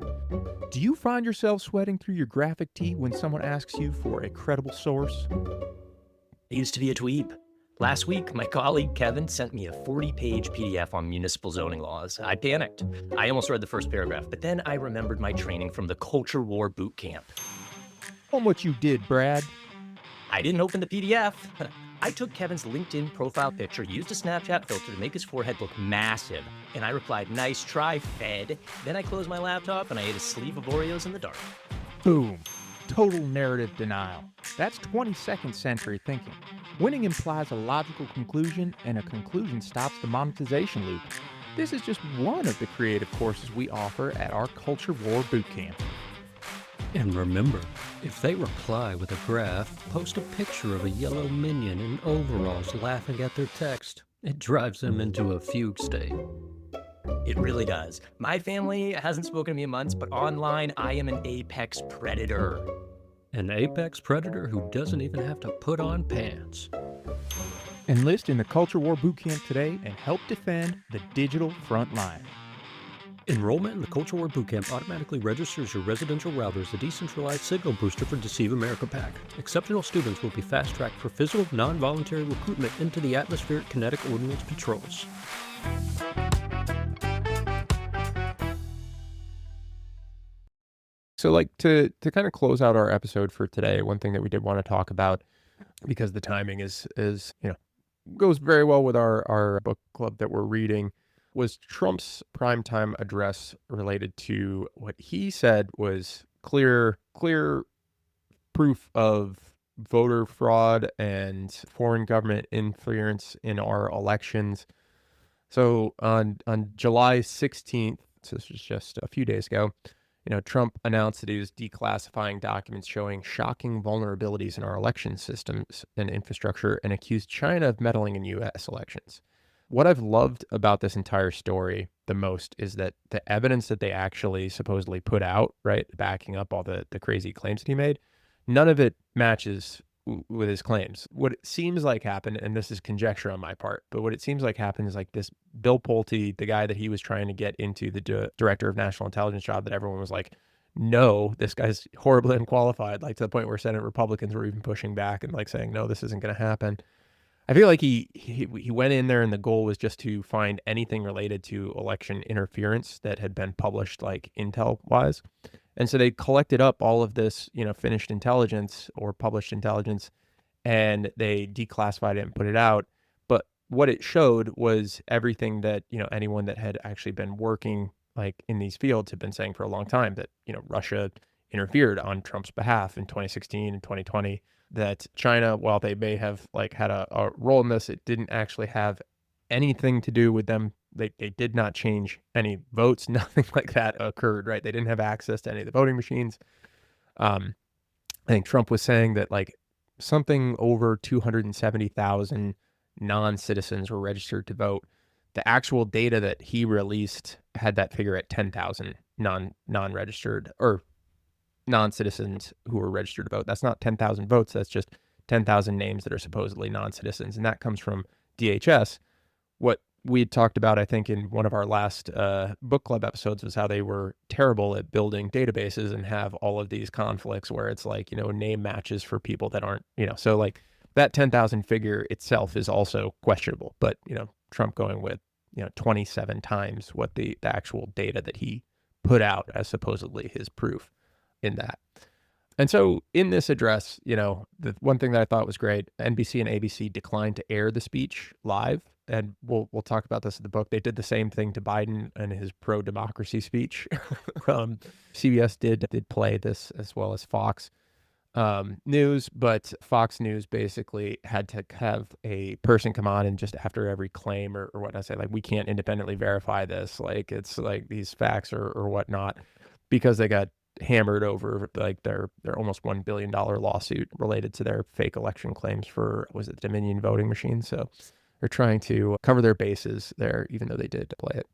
Do you find yourself sweating through your graphic tee when someone asks you for a credible source? I used to be a dweeb. Last week, my colleague Kevin sent me a 40-page PDF on municipal zoning laws. I panicked. I almost read the first paragraph, but then I remembered my training from the Culture War boot camp. On what you did, Brad. I didn't open the PDF. I took Kevin's LinkedIn profile picture, used a Snapchat filter to make his forehead look massive, and I replied, "Nice try, Fed." Then I closed my laptop and I ate a sleeve of Oreos in the dark. Boom. Total narrative denial. That's 22nd century thinking. Winning implies a logical conclusion, and a conclusion stops the monetization loop. This is just one of the creative courses we offer at our Culture War Bootcamp. And remember, if they reply with a graph, post a picture of a yellow minion in overalls laughing at their text. It drives them into a fugue state. It really does. My family hasn't spoken to me in months, but online, I am an apex predator. An apex predator who doesn't even have to put on pants. Enlist in the Culture War Bootcamp today and help defend the digital front line. Enrollment in the Culture War Bootcamp automatically registers your residential router as a decentralized signal booster for Deceive America Pack. Exceptional students will be fast-tracked for physical, non-voluntary recruitment into the atmospheric kinetic ordnance patrols. So like to kind of close out our episode for today, one thing that we did want to talk about, because the timing is goes very well with our book club that we're reading, was Trump's primetime address related to what he said was clear proof of voter fraud and foreign government interference in our elections. So on July 16th, so this was just a few days ago, Trump announced that he was declassifying documents showing shocking vulnerabilities in our election systems and infrastructure and accused China of meddling in U.S. elections. What I've loved about this entire story the most is that the evidence that they actually supposedly put out, right, backing up all the crazy claims that he made, none of it matches with his claims. What it seems like happened, and this is conjecture on my part, but what it seems like happened is like this Bill Pulte, the guy that he was trying to get into the director of national intelligence job, that everyone was like, no, this guy's horribly unqualified, like to the point where Senate Republicans were even pushing back and like saying, no, this isn't going to happen. I feel like he went in there and the goal was just to find anything related to election interference that had been published, like intel wise. And so they collected up all of this, finished intelligence or published intelligence, and they declassified it and put it out. But what it showed was everything that, anyone that had actually been working like in these fields had been saying for a long time, that, Russia interfered on Trump's behalf in 2016 and 2020, that China, while they may have like had a role in this, it didn't actually have anything to do with them. They did not change any votes. Nothing like that occurred, right? They didn't have access to any of the voting machines. I think Trump was saying that like something over 270,000 non-citizens were registered to vote. The actual data that he released had that figure at 10,000 non-registered or non-citizens who were registered to vote. That's not 10,000 votes. That's just 10,000 names that are supposedly non-citizens. And that comes from DHS. What we had talked about, I think, in one of our last book club episodes was how they were terrible at building databases and have all of these conflicts where it's like, name matches for people that aren't, so like that 10,000 figure itself is also questionable. But, Trump going with, 27 times what the actual data that he put out as supposedly his proof in that. And so in this address, the one thing that I thought was great, NBC and ABC declined to air the speech live. And we'll talk about this in the book. They did the same thing to Biden and his pro-democracy speech. CBS did play this as well as Fox News, but Fox News basically had to have a person come on and just after every claim or whatnot say, like, we can't independently verify this. Like, it's like these facts or whatnot, because they got hammered over like their almost $1 billion lawsuit related to their fake election claims for, was it Dominion voting machines? So they're trying to cover their bases there, even though they did play it.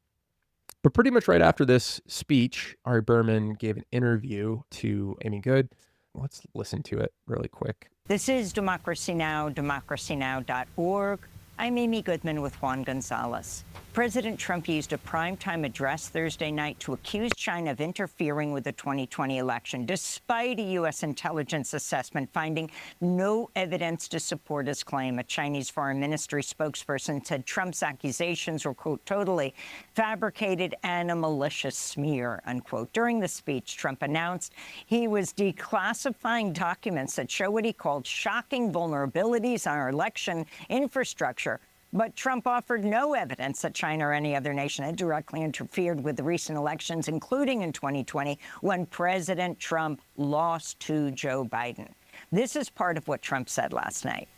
But pretty much right after this speech, Ari Berman gave an interview to Amy Good. Let's listen to it really quick. This is Democracy Now!, democracynow.org. I'm Amy Goodman with Juan Gonzalez. President Trump used a primetime address Thursday night to accuse China of interfering with the 2020 election, despite a U.S. intelligence assessment finding no evidence to support his claim. A Chinese foreign ministry spokesperson said Trump's accusations were, quote, totally fabricated and a malicious smear, unquote. During the speech, Trump announced he was declassifying documents that show what he called shocking vulnerabilities in our election infrastructure. But Trump offered no evidence that China or any other nation had directly interfered with the recent elections, including in 2020, when President Trump lost to Joe Biden. This is part of what Trump said last night.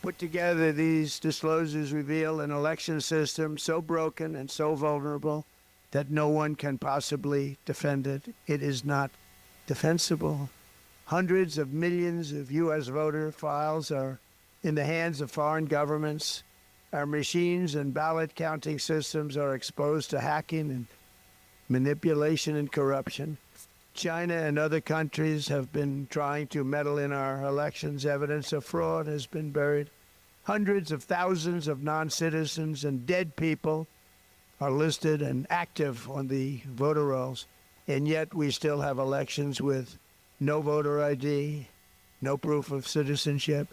Put together, these disclosures reveal an election system so broken and so vulnerable that no one can possibly defend it. It is not defensible. Hundreds of millions of U.S. voter files are in the hands of foreign governments. Our machines and ballot counting systems are exposed to hacking and manipulation and corruption. China and other countries have been trying to meddle in our elections. Evidence of fraud has been buried. Hundreds of thousands of non-citizens and dead people are listed and active on the voter rolls. And yet we still have elections with no voter ID, no proof of citizenship,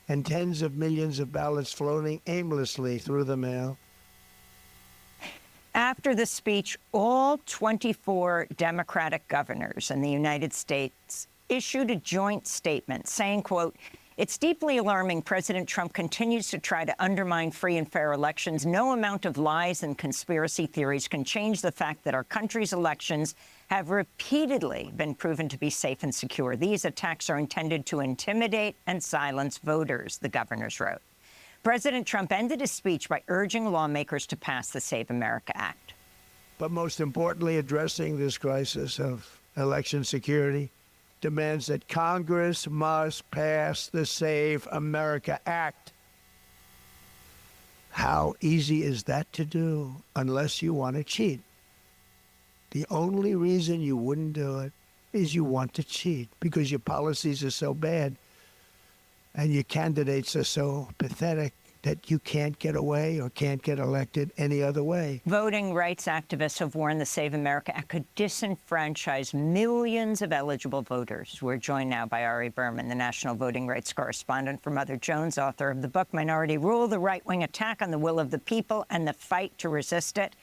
and tens of millions of ballots floating aimlessly through the mail. After the speech, all 24 Democratic governors in the United States issued a joint statement saying, quote, "It's deeply alarming President Trump continues to try to undermine free and fair elections. No amount of lies and conspiracy theories can change the fact that our country's elections have repeatedly been proven to be safe and secure. These attacks are intended to intimidate and silence voters," the governors wrote. President Trump ended his speech by urging lawmakers to pass the Save America Act. But most importantly, addressing this crisis of election security demands that Congress must pass the Save America Act. How easy is that to do unless you want to cheat? The only reason you wouldn't do it is you want to cheat because your policies are so bad and your candidates are so pathetic that you can't get away or can't get elected any other way. Voting rights activists have warned the Save America Act could disenfranchise millions of eligible voters. We're joined now by Ari Berman, the national voting rights correspondent for Mother Jones, author of the book Minority Rule, The Right-Wing Attack on the Will of the People and the Fight to Resist It.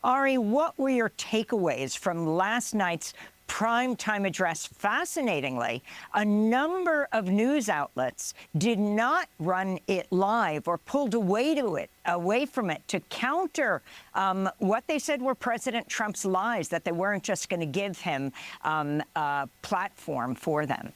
Ari, what were your takeaways from last night's primetime address? Fascinatingly, a number of news outlets did not run it live or pulled away from it to counter what they said were President Trump's lies, that they weren't just going to give him a platform for them.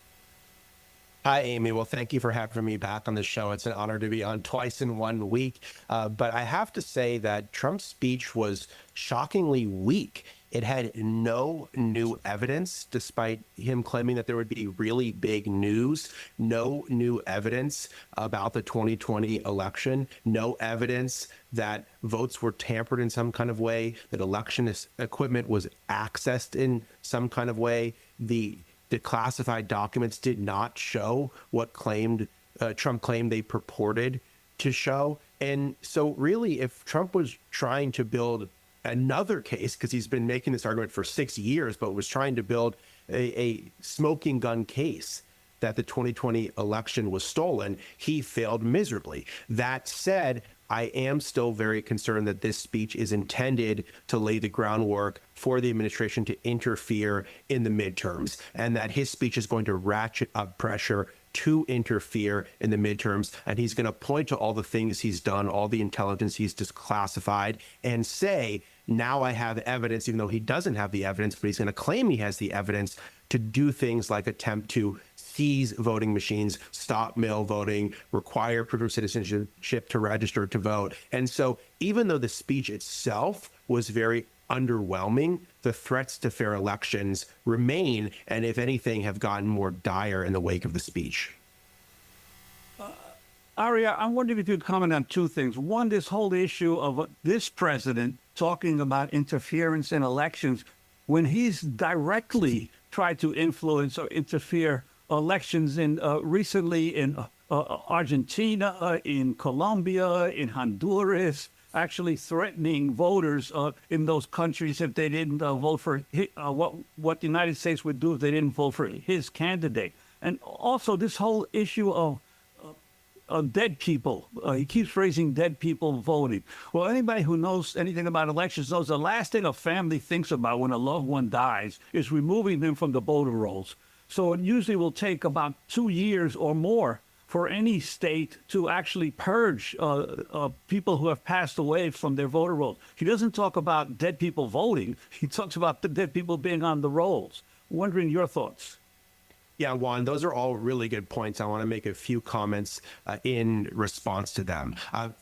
Hi, Amy. Well, thank you for having me back on the show. It's an honor to be on twice in 1 week. But I have to say that Trump's speech was shockingly weak. It had no new evidence, despite him claiming that there would be really big news. No new evidence about the 2020 election. No evidence that votes were tampered in some kind of way, that election equipment was accessed in some kind of way. The classified documents did not show what Trump claimed they purported to show. And so really, if Trump was trying to build another case, because he's been making this argument for 6 years, but was trying to build a smoking gun case that the 2020 election was stolen, he failed miserably. That said, I am still very concerned that this speech is intended to lay the groundwork for the administration to interfere in the midterms, and that his speech is going to ratchet up pressure to interfere in the midterms. And he's going to point to all the things he's done, all the intelligence he's declassified, and say, now I have evidence, even though he doesn't have the evidence, but he's going to claim he has the evidence to do things like attempt to seize voting machines, stop mail voting, require proof of citizenship to register to vote. And so even though the speech itself was very underwhelming, the threats to fair elections remain, and if anything, have gotten more dire in the wake of the speech. Aria, I'm wondering if you'd comment on two things. One, this whole issue of this president talking about interference in elections when he's directly tried to influence or interfere elections in recently in Argentina, in Colombia, in Honduras, actually threatening voters in those countries if they didn't vote for what the United States would do if they didn't vote for his candidate. And also this whole issue of dead people. He keeps raising dead people voting. Well, anybody who knows anything about elections knows the last thing a family thinks about when a loved one dies is removing them from the voter rolls. So it usually will take about 2 years or more for any state to actually purge people who have passed away from their voter rolls. He doesn't talk about dead people voting. He talks about the dead people being on the rolls. Wondering your thoughts. Yeah, Juan, those are all really good points. I want to make a few comments in response to them.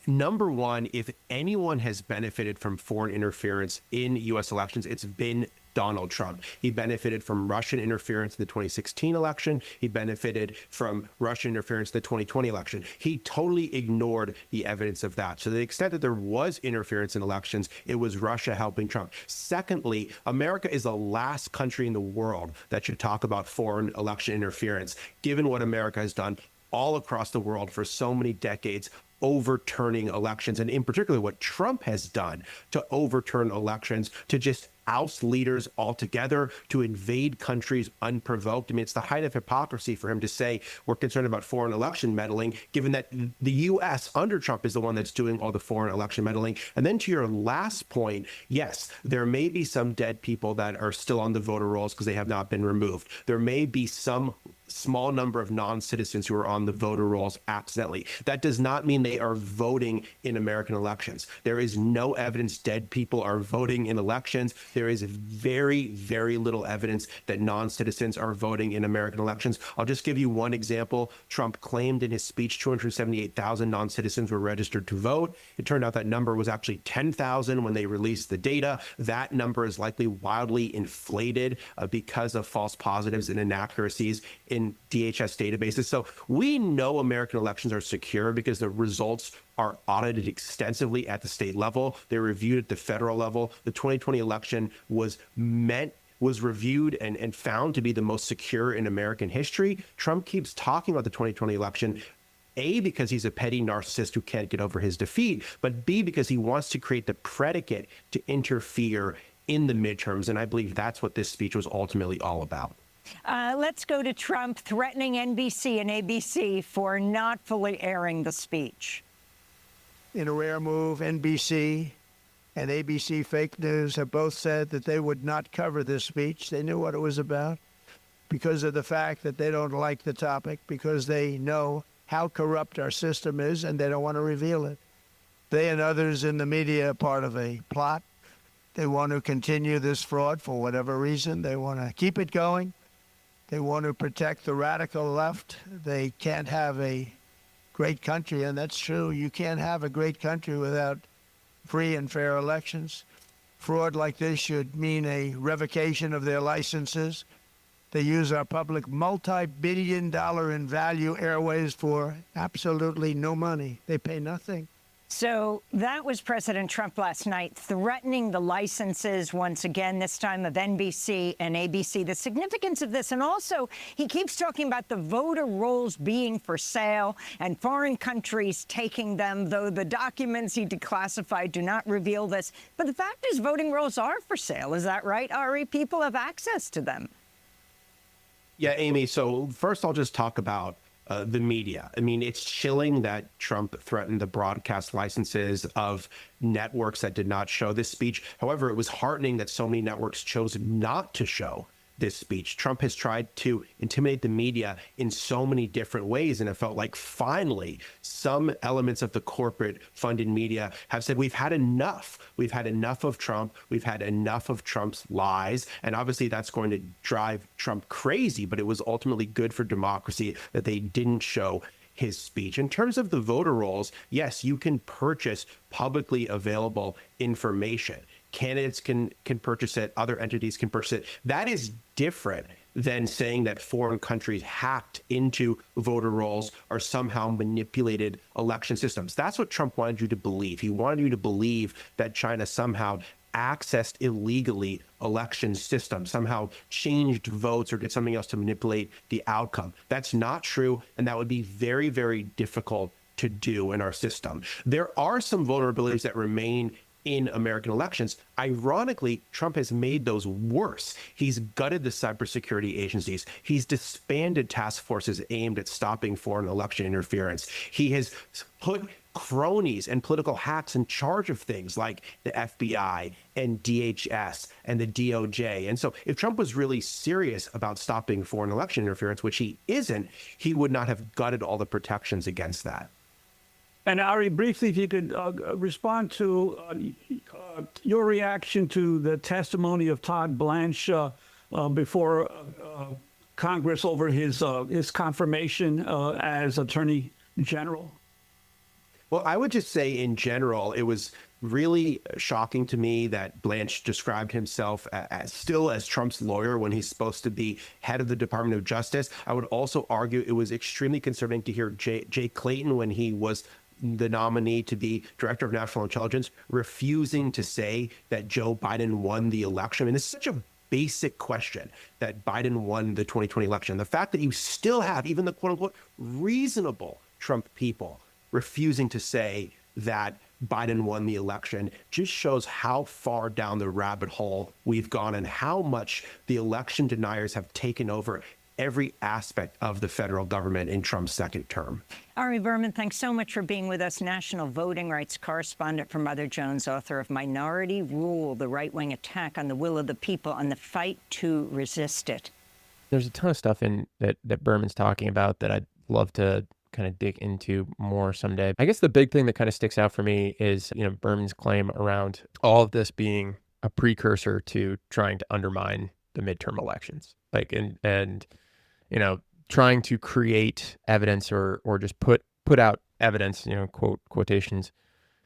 Number one, if anyone has benefited from foreign interference in U.S. elections, it's been Donald Trump. He benefited from Russian interference in the 2016 election. He benefited from Russian interference in the 2020 election. He totally ignored the evidence of that. So to the extent that there was interference in elections, it was Russia helping Trump. Secondly, America is the last country in the world that should talk about foreign election interference, given what America has done all across the world for so many decades, overturning elections, and in particular what Trump has done to overturn elections, to just oust leaders altogether, to invade countries unprovoked. I mean, it's the height of hypocrisy for him to say we're concerned about foreign election meddling, given that the U.S. under Trump is the one that's doing all the foreign election meddling. And then to your last point, yes, there may be some dead people that are still on the voter rolls because they have not been removed. There may be some small number of non-citizens who are on the voter rolls accidentally. That does not mean they are voting in American elections. There is no evidence dead people are voting in elections. There is very, very little evidence that non-citizens are voting in American elections. I'll just give you one example. Trump claimed in his speech 278,000 non-citizens were registered to vote. It turned out that number was actually 10,000 when they released the data. That number is likely wildly inflated because of false positives and inaccuracies in DHS databases. So we know American elections are secure because the results are audited extensively at the state level. They're reviewed at the federal level. The 2020 election was reviewed and found to be the most secure in American history. Trump keeps talking about the 2020 election, A, because he's a petty narcissist who can't get over his defeat, but B, because he wants to create the predicate to interfere in the midterms. And I believe that's what this speech was ultimately all about. Let's go to Trump threatening NBC and ABC for not fully airing the speech. In a rare move, NBC and ABC fake news have both said that they would not cover this speech. They knew what it was about because of the fact that they don't like the topic, because they know how corrupt our system is and they don't want to reveal it. They and others in the media are part of a plot. They want to continue this fraud for whatever reason. They want to keep it going. They want to protect the radical left. They can't have a great country, and that's true. You can't have a great country without free and fair elections. Fraud like this should mean a revocation of their licenses. They use our public multi-billion-dollar in value airways for absolutely no money. They pay nothing. So that was President Trump last night threatening the licenses once again, this time of NBC and ABC. The significance of this, and also he keeps talking about the voter rolls being for sale and foreign countries taking them, though the documents he declassified do not reveal this. But the fact is voting rolls are for sale. Is that right, Ari? People have access to them. Yeah, Amy. So first I'll just talk about the media. I mean, it's chilling that Trump threatened the broadcast licenses of networks that did not show this speech. However, it was heartening that so many networks chose not to show this speech. Trump has tried to intimidate the media in so many different ways, and it felt like finally some elements of the corporate funded media have said, we've had enough. We've had enough of Trump. We've had enough of Trump's lies. And obviously that's going to drive Trump crazy, but it was ultimately good for democracy that they didn't show his speech. In terms of the voter rolls, yes, you can purchase publicly available information. Candidates can purchase it. Other entities can purchase it. That is different than saying that foreign countries hacked into voter rolls or somehow manipulated election systems. That's what Trump wanted you to believe. He wanted you to believe that China somehow accessed illegally election systems, somehow changed votes or did something else to manipulate the outcome. That's not true, and that would be very, very difficult to do in our system. There are some vulnerabilities that remain in American elections. Ironically, Trump has made those worse. He's gutted the cybersecurity agencies. He's disbanded task forces aimed at stopping foreign election interference. He has put cronies and political hacks in charge of things like the FBI and DHS and the DOJ. And so if Trump was really serious about stopping foreign election interference, which he isn't, he would not have gutted all the protections against that. And Ari, briefly, if you could respond to your reaction to the testimony of Todd Blanche before Congress over his confirmation as Attorney General. Well, I would just say in general, it was really shocking to me that Blanche described himself as Trump's lawyer when he's supposed to be head of the Department of Justice. I would also argue it was extremely concerning to hear Jay Clayton, when he was the nominee to be Director of National Intelligence, refusing to say that Joe Biden won the election. I mean, it's such a basic question that Biden won the 2020 election. The fact that you still have even the quote unquote reasonable Trump people refusing to say that Biden won the election just shows how far down the rabbit hole we've gone and how much the election deniers have taken over every aspect of the federal government in Trump's second term. Ari Berman, thanks so much for being with us. National voting rights correspondent for Mother Jones, author of Minority Rule, the right-wing attack on the will of the people and the fight to resist it. There's a ton of stuff in that Berman's talking about that I'd love to kind of dig into more someday. I guess the big thing that kind of sticks out for me is, Berman's claim around all of this being a precursor to trying to undermine the midterm elections. And trying to create evidence or just put out evidence, quotations,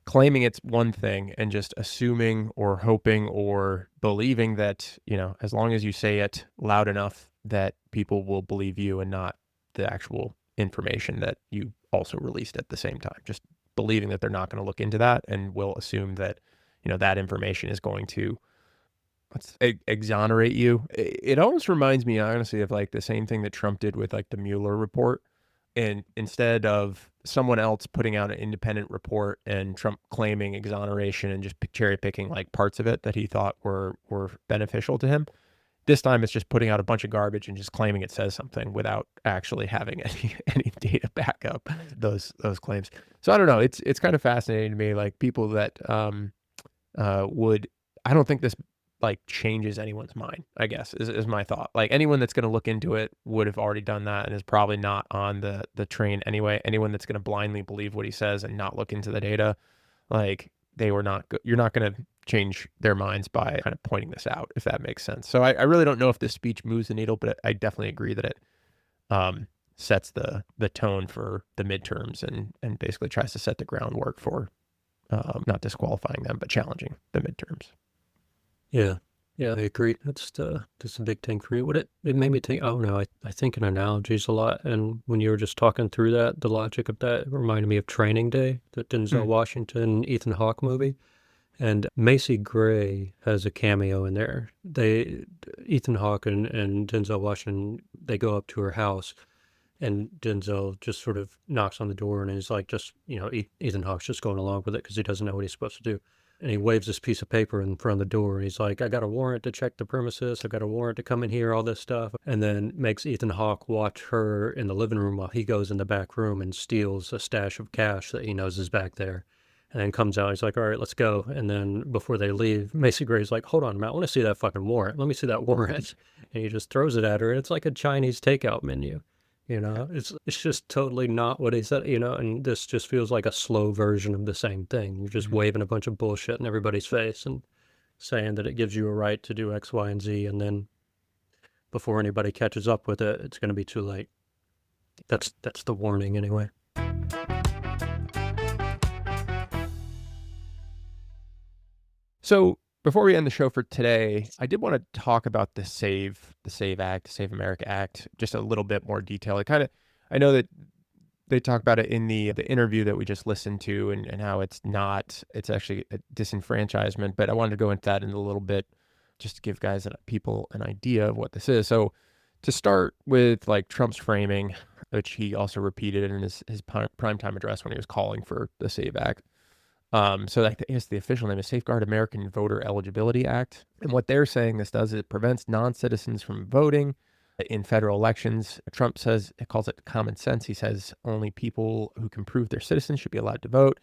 claiming it's one thing and just assuming or hoping or believing that, as long as you say it loud enough that people will believe you and not the actual information that you also released at the same time. Just believing that they're not going to look into that and will assume that, that information is going to exonerate you. It almost reminds me, honestly, of the same thing that Trump did with the Mueller report. And instead of someone else putting out an independent report and Trump claiming exoneration and just cherry picking parts of it that he thought were beneficial to him, this time it's just putting out a bunch of garbage and just claiming it says something without actually having any data back up those claims. So I don't know. It's kind of fascinating to me. People that I don't think this changes anyone's mind, I guess, is my thought. Anyone that's going to look into it would have already done that and is probably not on the train anyway. Anyone that's going to blindly believe what he says and not look into the data, you're not going to change their minds by kind of pointing this out, if that makes sense. So I really don't know if this speech moves the needle, but I definitely agree that it sets the tone for the midterms and basically tries to set the groundwork for not disqualifying them, but challenging the midterms. Yeah, I agree. That's a big thing for me. What it made me think, I think in analogies a lot. And when you were just talking through that, the logic of that reminded me of Training Day, the Denzel Washington, Ethan Hawke movie. And Macy Gray has a cameo in there. Ethan Hawke and Denzel Washington, they go up to her house and Denzel just sort of knocks on the door and he's Ethan Hawke's just going along with it because he doesn't know what he's supposed to do. And he waves this piece of paper in front of the door. And he's like, I got a warrant to check the premises. I got a warrant to come in here, all this stuff. And then makes Ethan Hawke watch her in the living room while he goes in the back room and steals a stash of cash that he knows is back there. And then comes out. He's like, all right, let's go. And then before they leave, Macy Gray's like, hold on, Matt, I want to see that fucking warrant. Let me see that warrant. And he just throws it at her. And it's like a Chinese takeout menu. It's just totally not what he said, and this just feels like a slow version of the same thing. You're just waving a bunch of bullshit in everybody's face and saying that it gives you a right to do X, Y, and Z. And then before anybody catches up with it, it's going to be too late. That's the warning anyway. So before we end the show for today, I did want to talk about the Save Act, Save America Act, just a little bit more detail. I know that they talk about it in the interview that we just listened to and how it's actually a disenfranchisement, but I wanted to go into that in a little bit just to give people an idea of what this is. So to start with Trump's framing, which he also repeated in his primetime address when he was calling for the Save Act. So I guess the official name is Safeguard American Voter Eligibility Act. And what they're saying this does is it prevents non-citizens from voting in federal elections. Trump calls it common sense. He says only people who can prove their citizens should be allowed to vote.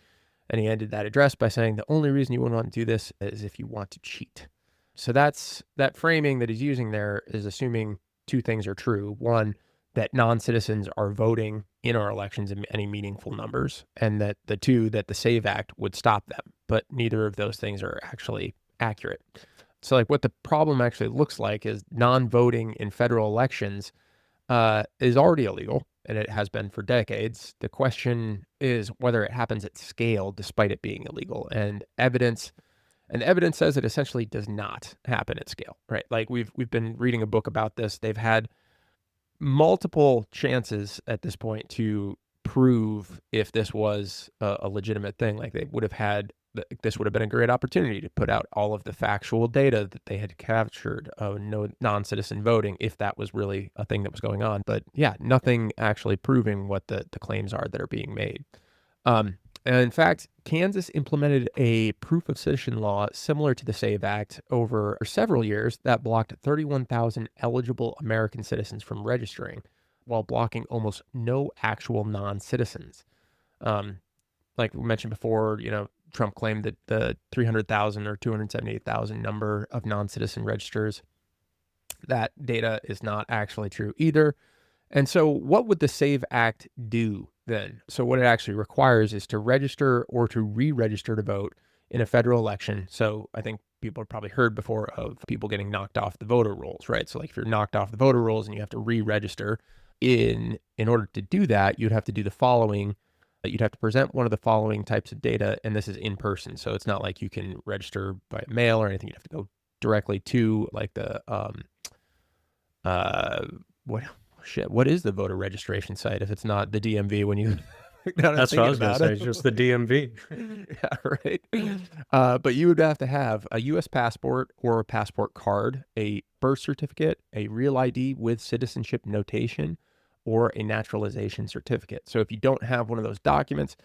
And he ended that address by saying the only reason you wouldn't want to do this is if you want to cheat. So that framing that he's using there is assuming two things are true. One, that non-citizens are voting in our elections in any meaningful numbers, and that the Save Act would stop them. But neither of those things are actually accurate. So what the problem actually looks like is non-voting in federal elections is already illegal, and it has been for decades. The question is whether it happens at scale despite it being illegal. And evidence says it essentially does not happen at scale, right? We've been reading a book about this. They've had multiple chances at this point to prove if this was a legitimate thing. They would have had, this would have been a great opportunity to put out all of the factual data that they had captured of no non-citizen voting if that was really a thing that was going on. But yeah, nothing actually proving what the claims are that are being made. And in fact, Kansas implemented a proof of citizen law similar to the SAVE Act over several years that blocked 31,000 eligible American citizens from registering, while blocking almost no actual non-citizens. Like we mentioned before, Trump claimed that the 300,000 or 278,000 number of non-citizen registers, that data is not actually true either. And so what would the SAVE Act do then? So what it actually requires is to register or to re-register to vote in a federal election. So I think people have probably heard before of people getting knocked off the voter rolls, right? So like if you're knocked off the voter rolls and you have to re-register, in order to do that, you'd have to do the following. You'd have to present one of the following types of data, and this is in person. So it's not like you can register by mail or anything. You'd have to go directly to like the what is the voter registration site if it's not the DMV when you That's what I was going to say. It's just the DMV. Yeah, right. But you would have to have a U.S. passport or a passport card, a birth certificate, a real ID with citizenship notation, or a naturalization certificate. So if you don't have one of those documents,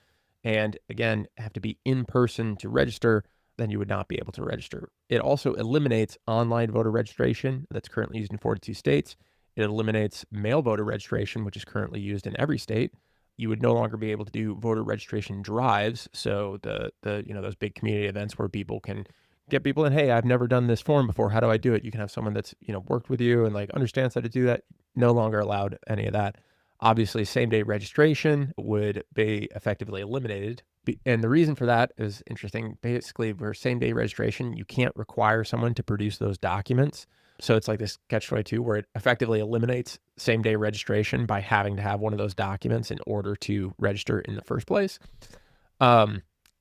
and again, have to be in person to register, then you would not be able to register. It also eliminates online voter registration that's currently used in 42 states. It eliminates mail voter registration, which is currently used in every state. You would no longer be able to do voter registration drives. So the those big community events where people can get people in, hey, I've never done this form before. How do I do it? You can have someone that's, worked with you and like understands how to do that. No longer allowed any of that. Obviously, same-day registration would be effectively eliminated. And the reason for that is interesting. Basically, for same-day registration, you can't require someone to produce those documents. So it's like this catch-22 where it effectively eliminates same-day registration by having to have one of those documents in order to register in the first place.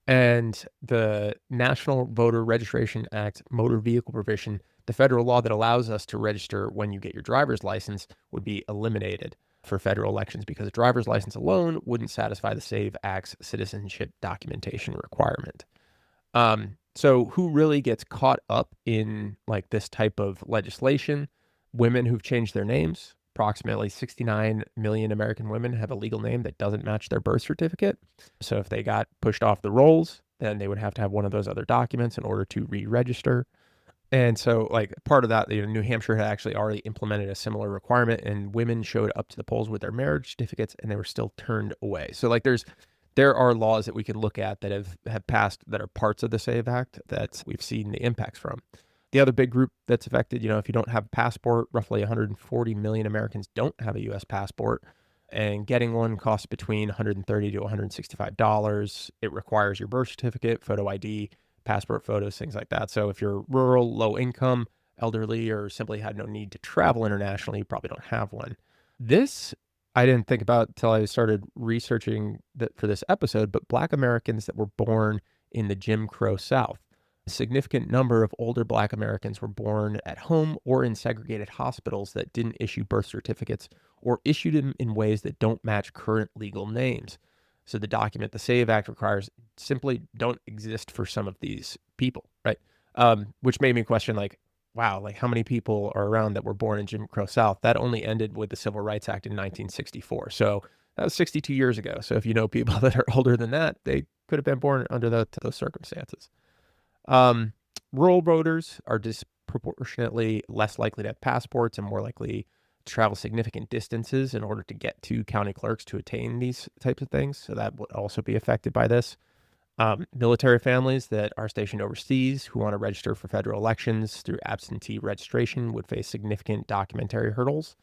And the National Voter Registration Act motor vehicle provision, the federal law that allows us to register when you get your driver's license, would be eliminated for federal elections because a driver's license alone wouldn't satisfy the SAVE Act's citizenship documentation requirement. So who really gets caught up in like this type of legislation? Women who've changed their names. Approximately 69 million American women have a legal name that doesn't match their birth certificate. So if they got pushed off the rolls, then they would have to have one of those other documents in order to re-register. And so like part of that, New Hampshire had actually already implemented a similar requirement, and women showed up to the polls with their marriage certificates and they were still turned away. So like there are laws that we can look at that have passed that are parts of the SAVE Act that we've seen the impacts from. The other big group that's affected, if you don't have a passport, roughly 140 million Americans don't have a U.S. passport, and getting one costs between $130 to $165. It requires your birth certificate, photo ID, passport photos, things like that. So if you're rural, low income, elderly, or simply had no need to travel internationally, you probably don't have one. This I didn't think about until I started researching for this episode, but Black Americans that were born in the Jim Crow South. A significant number of older Black Americans were born at home or in segregated hospitals that didn't issue birth certificates or issued them in ways that don't match current legal names. So the document the SAVE Act requires simply don't exist for some of these people, right? Which made me question, like, wow, like how many people are around that were born in Jim Crow South? That only ended with the Civil Rights Act in 1964. So that was 62 years ago. So if you know people that are older than that, they could have been born under those circumstances. Rural voters are disproportionately less likely to have passports and more likely to travel significant distances in order to get to county clerks to attain these types of things. So that would also be affected by this. Military families that are stationed overseas who want to register for federal elections through absentee registration would face significant documentary hurdles.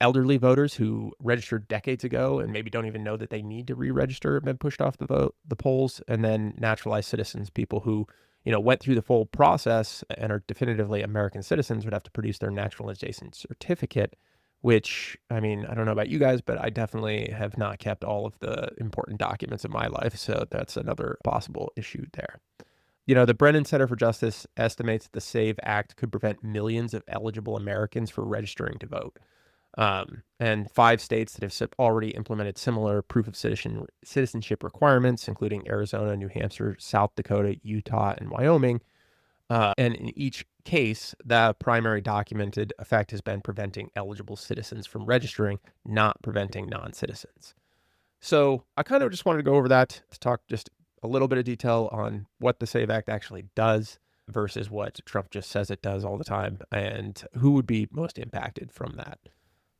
Elderly voters who registered decades ago and maybe don't even know that they need to re-register have been pushed off the polls. And then naturalized citizens, people who went through the full process and are definitively American citizens, would have to produce their naturalization certificate, which, I mean, I don't know about you guys, but I definitely have not kept all of the important documents in my life. So that's another possible issue there. The Brennan Center for Justice estimates that the SAVE Act could prevent millions of eligible Americans from registering to vote. And 5 states that have already implemented similar proof of citizenship requirements, including Arizona, New Hampshire, South Dakota, Utah, and Wyoming. And in each case, the primary documented effect has been preventing eligible citizens from registering, not preventing non-citizens. So I kind of just wanted to go over that to talk just a little bit of detail on what the SAVE Act actually does versus what Trump just says it does all the time, and who would be most impacted from that.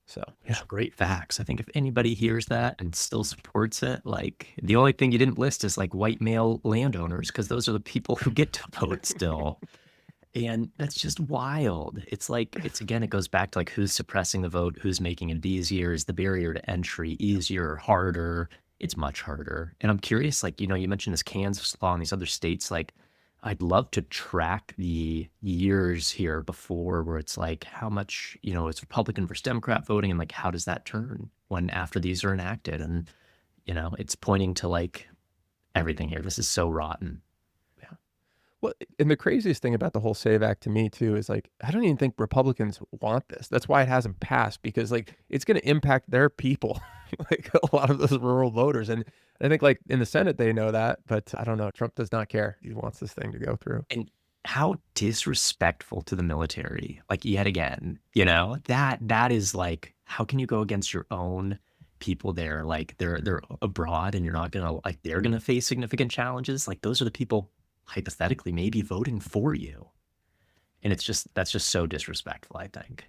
So yeah, great facts. I think if anybody hears that and still supports it, like the only thing you didn't list is like white male landowners, because those are the people who get to vote still. And that's just wild. It's like, it goes back to like who's suppressing the vote, who's making it easier. Is the barrier to entry easier or harder? It's much harder. And I'm curious, like, you mentioned this Kansas law and these other states, like, I'd love to track the years here before where it's like how much, it's Republican versus Democrat voting, and like how does that turn when after these are enacted? And, it's pointing to like everything here. This is so rotten. Well, and the craziest thing about the whole SAVE Act to me too is like, I don't even think Republicans want this. That's why it hasn't passed, because like it's going to impact their people, like a lot of those rural voters. And I think like in the Senate, they know that, but I don't know. Trump does not care. He wants this thing to go through. And how disrespectful to the military, like yet again, that is like, how can you go against your own people there? Like they're abroad and you're not going to like, they're going to face significant challenges. Like those are the people hypothetically maybe voting for you. And that's just so disrespectful, I think.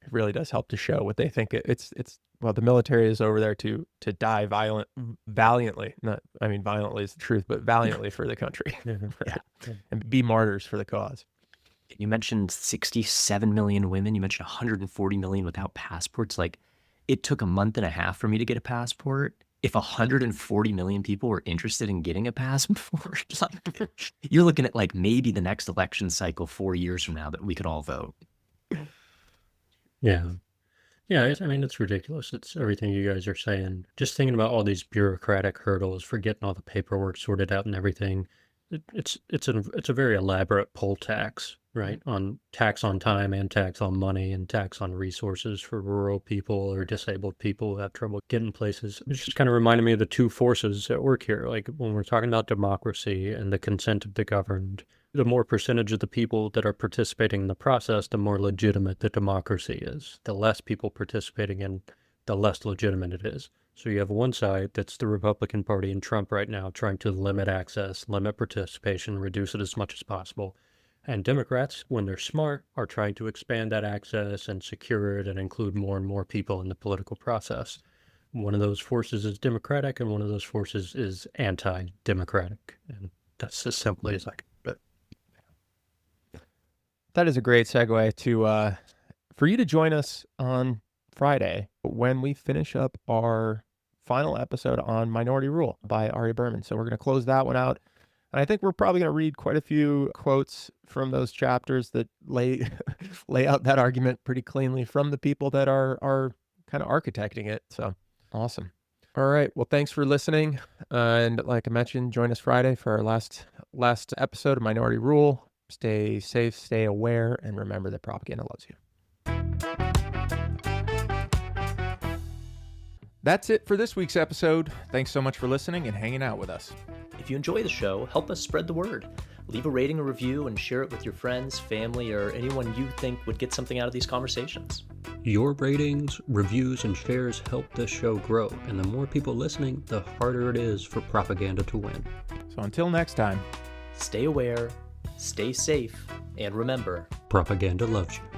It really does help to show what they think it's well, the military is over there to die valiantly. Violently is the truth, but valiantly for the country. Yeah. And be martyrs for the cause. You mentioned 67 million women. You mentioned 140 million without passports. Like, it took a month and a half for me to get a passport. If 140 million people were interested in getting a passport, you're looking at like maybe the next election cycle 4 years from now that we could all vote. Yeah. Yeah, it's ridiculous. It's everything you guys are saying. Just thinking about all these bureaucratic hurdles for getting all the paperwork sorted out and everything. It's a very elaborate poll tax, right? On tax on time and tax on money and tax on resources for rural people or disabled people who have trouble getting places. It's just kind of reminded me of the two forces at work here. Like when we're talking about democracy and the consent of the governed, the more percentage of the people that are participating in the process, the more legitimate the democracy is. The less people participating in, the less legitimate it is. So you have one side that's the Republican Party and Trump right now trying to limit access, limit participation, reduce it as much as possible. And Democrats, when they're smart, are trying to expand that access and secure it and include more and more people in the political process. One of those forces is Democratic and one of those forces is anti-democratic. And that's as simply as I can put it. That is a great segue to for you to join us on Friday when we finish up our final episode on Minority Rule by Ari Berman. So we're going to close that one out. And I think we're probably going to read quite a few quotes from those chapters that lay out that argument pretty cleanly from the people that are kind of architecting it. So awesome. All right. Well, thanks for listening. And like I mentioned, join us Friday for our last episode of Minority Rule. Stay safe, stay aware, and remember that propaganda loves you. That's it for this week's episode. Thanks so much for listening and hanging out with us. If you enjoy the show, help us spread the word. Leave a rating, a review, and share it with your friends, family, or anyone you think would get something out of these conversations. Your ratings, reviews, and shares help this show grow, and the more people listening, the harder it is for propaganda to win. So until next time, stay aware, stay safe, and remember, propaganda loves you.